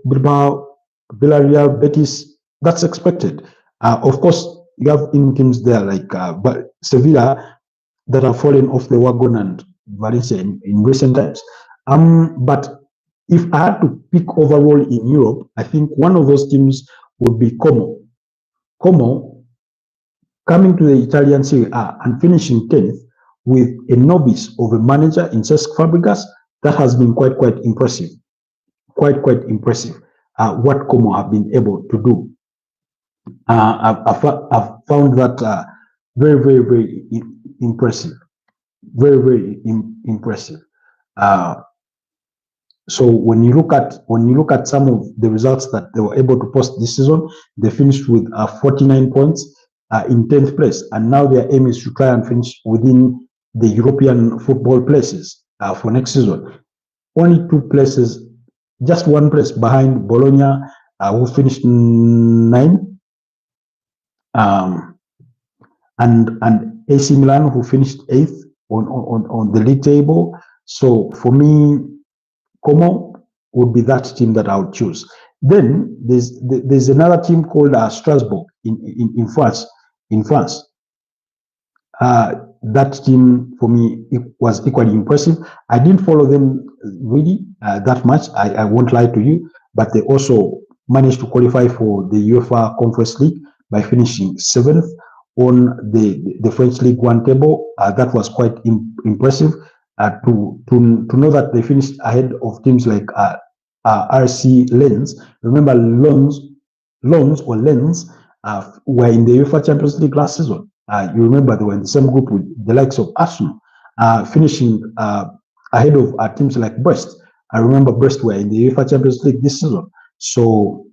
Bilbao, Villarreal, Betis. That's expected. Of course, you have in teams there like Sevilla that have fallen off the wagon, and Valencia in recent times. But if I had to pick overall in Europe, I think one of those teams would be Como. Como coming to the Italian Serie A and finishing 10th with a novice of a manager in Cesc Fabregas, that has been quite impressive. Quite impressive. What Como have been able to do. I've found that very impressive. Very impressive. So when you look at some of the results that they were able to post this season, they finished with 49 points in 10th place, and now their aim is to try and finish within the European football places for next season. Only 2 places, just 1 place behind Bologna, who finished 9th, and AC Milan, who finished 8th on the league table. So for me, Como would be that team that I would choose. Then there's another team called Strasbourg in France. That team for me, it was equally impressive. I didn't follow them really that much. I won't lie to you, but they also managed to qualify for the UEFA Conference League by finishing 7th on the French League One table. That was quite impressive. To know that they finished ahead of teams like RC Lens. Remember, Lens were in the UEFA Champions League last season. You remember they were in the same group with the likes of Arsenal, finishing ahead of teams like Brest. I remember Brest were in the UEFA Champions League this season. So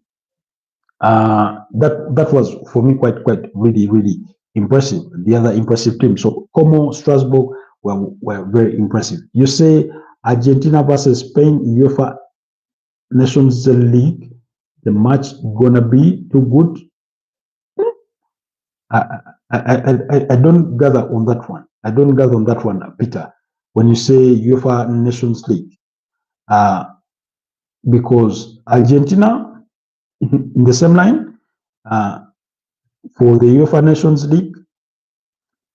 that was for me quite really impressive. The other impressive team. So Como, Strasbourg were very impressive. You say Argentina versus Spain, UEFA Nations League, the match gonna be too good? I don't gather on that one. I don't gather on that one, Peter. When you say UEFA Nations League, because Argentina in the same line for the UEFA Nations League,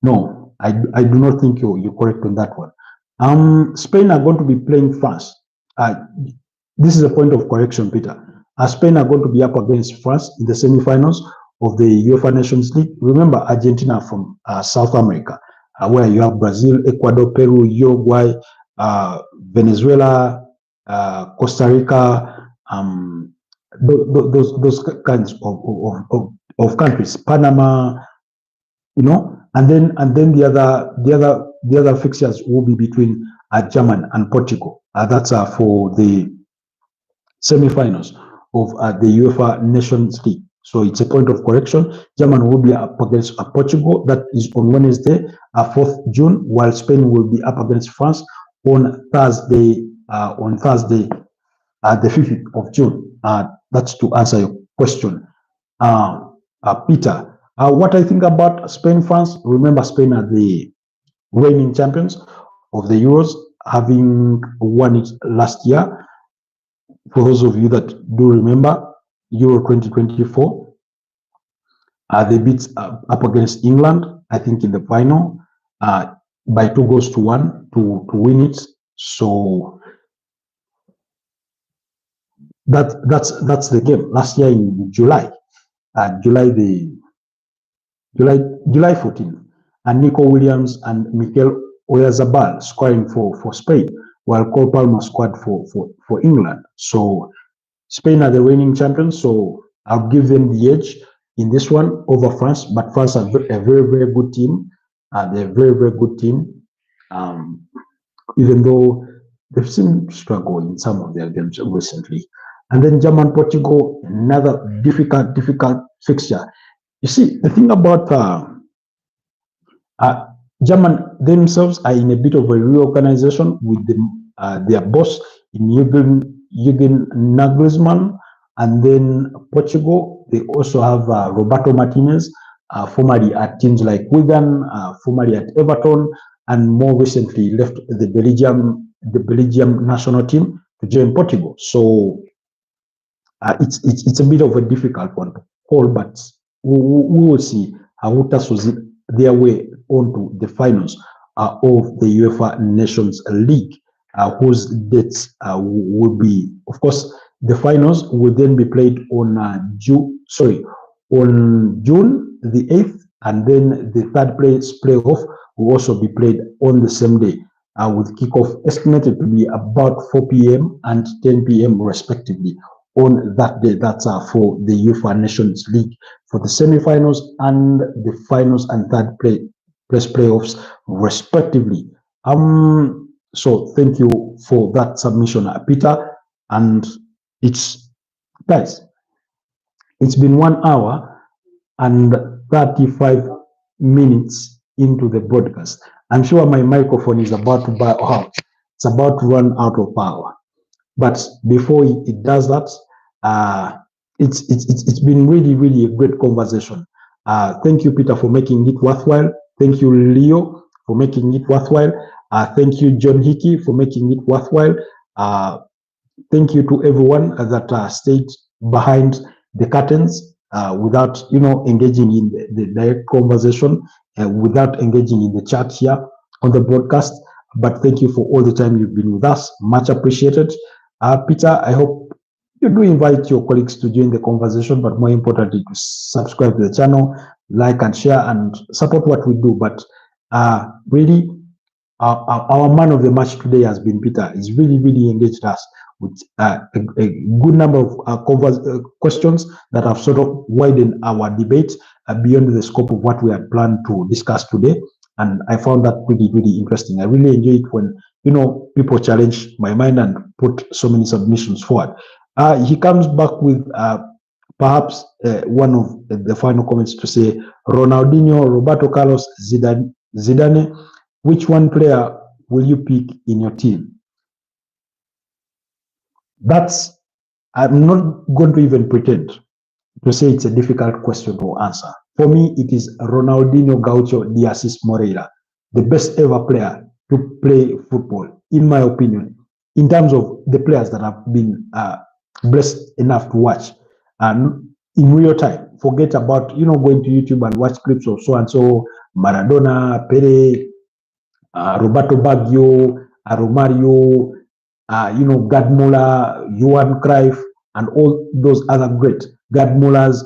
no. I do not think you're correct on that one. Spain are going to be playing France. This is a point of correction, Peter. Spain are going to be up against France in the semi-finals of the UEFA Nations League. Remember, Argentina from South America, where you have Brazil, Ecuador, Peru, Uruguay, Venezuela, Costa Rica, those kinds of countries, Panama, you know. And then the other fixtures will be between Germany and Portugal. That's for the semi-finals of the UEFA Nations League. So it's a point of correction. Germany will be up against Portugal. That is on Wednesday, 4th June, while Spain will be up against France on Thursday. The 5th of June. That's to answer your question, Peter. What I think about Spain, France, remember Spain are the reigning champions of the Euros, having won it last year. For those of you that do remember, Euro 2024, they beat up against England, I think in the final, by 2-1 to win it. So that's the game. Last year in July, July 14th, and Nico Williams and Mikel Oyarzabal scoring for Spain, while Cole Palmer scored for England. So Spain are the reigning champions, so I'll give them the edge in this one over France. But France are a very good team. They're a very good team, even though they've seemed to struggle in some of their games recently. And then German, Portugal, another difficult fixture. You see, the thing about German themselves are in a bit of a reorganization with their boss in Jürgen Nagelsmann, and then Portugal, they also have Roberto Martinez, formerly at teams like Wigan, formerly at Everton, and more recently left the Belgium national team to join Portugal. So it's a bit of a difficult one to call, but we will see how Tasos their way onto the finals of the UEFA Nations League. whose dates will be, of course, the finals will then be played on on June the 8th, and then the third place playoff will also be played on the same day, with kickoff estimated to be about 4 p.m. and 10 p.m. respectively on that day. That's for the UEFA Nations League for the semi-finals and the finals and third place playoffs respectively. So thank you for that submission, Peter. And it's, guys, it's been 1 hour and 35 minutes into the broadcast. I'm sure my microphone is about to burn out. It's about to run out of power. But before it does that, it's been really a great conversation. Thank you, Peter, for making it worthwhile. Thank you, Leo, for making it worthwhile. Thank you, John Hickey, for making it worthwhile. Thank you to everyone that stayed behind the curtains without, engaging in the direct conversation, without engaging in the chat here on the broadcast. But thank you for all the time you've been with us. Much appreciated. Peter, I hope you do invite your colleagues to join the conversation, but more importantly, to subscribe to the channel, like and share, and support what we do. But really, our man of the match today has been Peter. He's really engaged us with a good number of questions that have sort of widened our debate beyond the scope of what we had planned to discuss today. And I found that really interesting. I really enjoy it when, people challenge my mind and put so many submissions forward. He comes back with perhaps one of the final comments to say, Ronaldinho, Roberto Carlos, Zidane, which one player will you pick in your team? I'm not going to even pretend to say it's a difficult question to answer. For me, it is Ronaldinho Gaucho de Assis Moreira, the best ever player to play football, in my opinion, in terms of the players that have been blessed enough to watch in real time. Forget about, going to YouTube and watch clips of so-and-so, Maradona, Pele, Roberto Baggio, Romario, Gerd Müller, Johan Cruyff, and all those other great Gerd Müllers.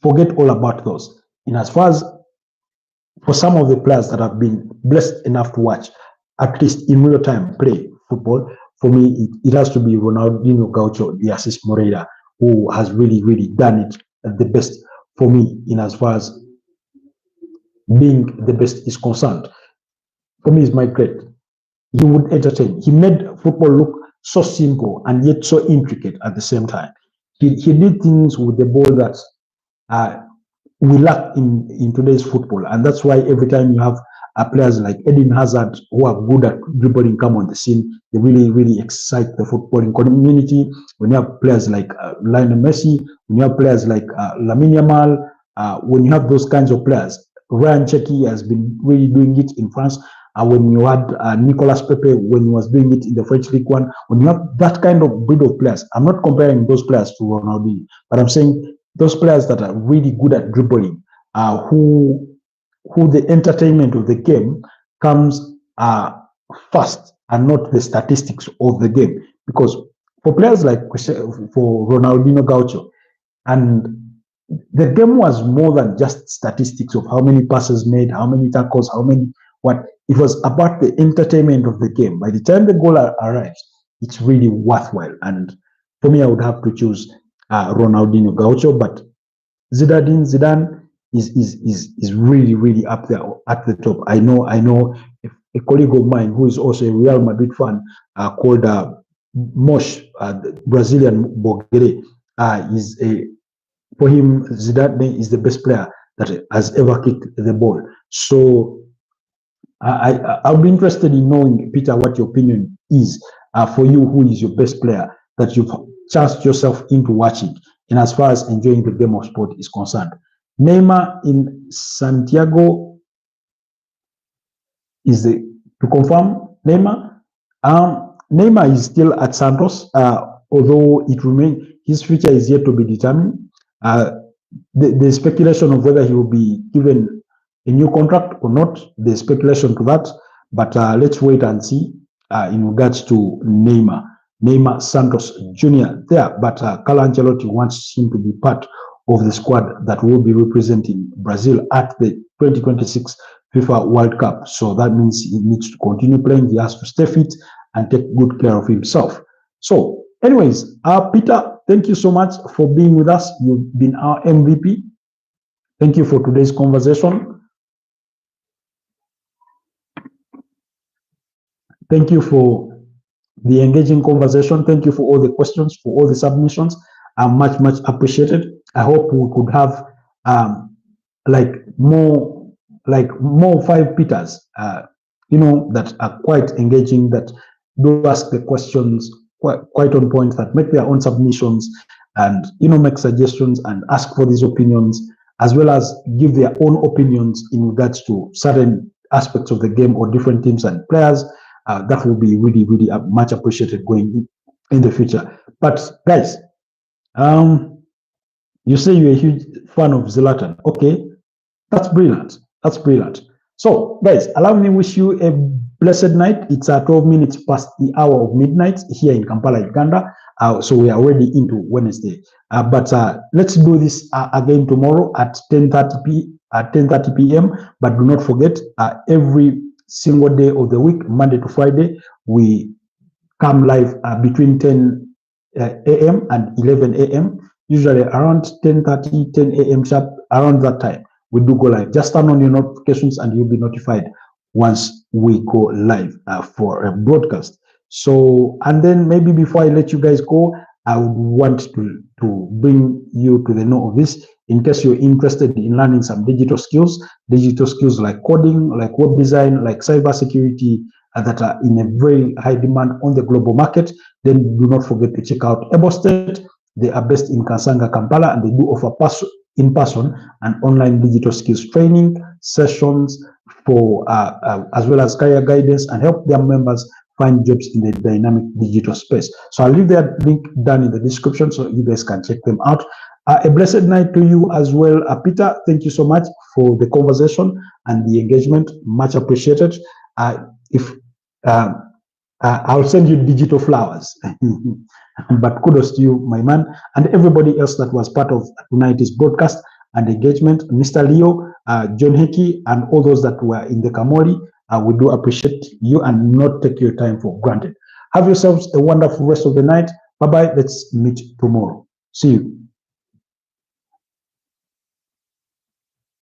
Forget all about those. In as far as for some of the players that have been blessed enough to watch, at least in real time, play football, for me, it has to be Ronaldinho Gaucho de Assis Moreira, who has really done it the best for me in as far as being the best is concerned. For me, it's my great. He would entertain. He made football look so simple and yet so intricate at the same time. He did things with the ball that we lack in today's football, and that's why every time you have players like Eden Hazard who are good at dribbling come on the scene, they really excite the footballing community. When you have players like Lionel Messi, when you have players like Lamine Yamal, when you have those kinds of players, Ryan Cherki has been really doing it in France. When you had Nicolas Pepe, when he was doing it in the French League One, when you have that kind of breed of players, I'm not comparing those players to Ronaldinho, but I'm saying those players that are really good at dribbling, who the entertainment of the game comes first and not the statistics of the game. Because for players like for Ronaldinho Gaucho, and the game was more than just statistics of how many passes made, how many tackles, how many what. It was about the entertainment of the game. By the time the goal arrives, it's really worthwhile. And for me, I would have to choose Ronaldinho Gaucho, but Zidane is really up there at the top. I know a colleague of mine who is also a Real Madrid fan called Mosh, Brazilian Borgere, for him, Zidane is the best player that has ever kicked the ball. So I'll be interested in knowing, Peter, what your opinion is for you. Who is your best player that you've chanced yourself into watching, and as far as enjoying the game of sport is concerned? Neymar in Santiago is to confirm Neymar. Neymar is still at Santos, although it remains his future is yet to be determined. The speculation of whether he will be given a new contract or not, the speculation to that, but let's wait and see. in regards to Neymar Santos Jr. there, but Carlo Ancelotti wants him to be part of the squad that will be representing Brazil at the 2026 FIFA World Cup. So that means he needs to continue playing. He has to stay fit and take good care of himself. So anyways, Peter, thank you so much for being with us. You've been our MVP. Thank you for today's conversation. Thank you for the engaging conversation. Thank you for all the questions, for all the submissions. Much appreciated. I hope we could have more 5 Peters, that are quite engaging, that do ask the questions quite on point, that make their own submissions and make suggestions and ask for these opinions, as well as give their own opinions in regards to certain aspects of the game or different teams and players. That will be really much appreciated going in the future. But guys, you say you're a huge fan of Zlatan. Okay, that's brilliant. So guys, allow me to wish you a blessed night. It's 12 minutes past the hour of midnight here in Kampala, Uganda. So we are already into Wednesday. But let's do this again tomorrow at 10:30 p.m. But do not forget, every single day of the week, Monday to Friday, we come live between 10 a.m. and 11 a.m. Usually around 10:30, 10 a.m. sharp. Around that time, we do go live. Just turn on your notifications and you'll be notified once we go live for a broadcast. So, and then maybe before I let you guys go, I would want to bring you to the know of this, in case you're interested in learning some digital skills like coding, like web design, like cybersecurity, that are in a very high demand on the global market. Then do not forget to check out Ebo State. They are based in Kansanga, Kampala, and they do offer in-person and online digital skills training sessions for as well as career guidance, and help their members find jobs in the dynamic digital space. So I'll leave that link down in the description so you guys can check them out. A blessed night to you as well, Peter. Thank you so much for the conversation and the engagement. Much appreciated. I'll send you digital flowers. But kudos to you, my man, and everybody else that was part of tonight's broadcast and engagement. Mr. Leo, John Hickey, and all those that were in the Kamori. We do appreciate you and not take your time for granted. Have yourselves a wonderful rest of the night. Bye-bye. Let's meet tomorrow. See you.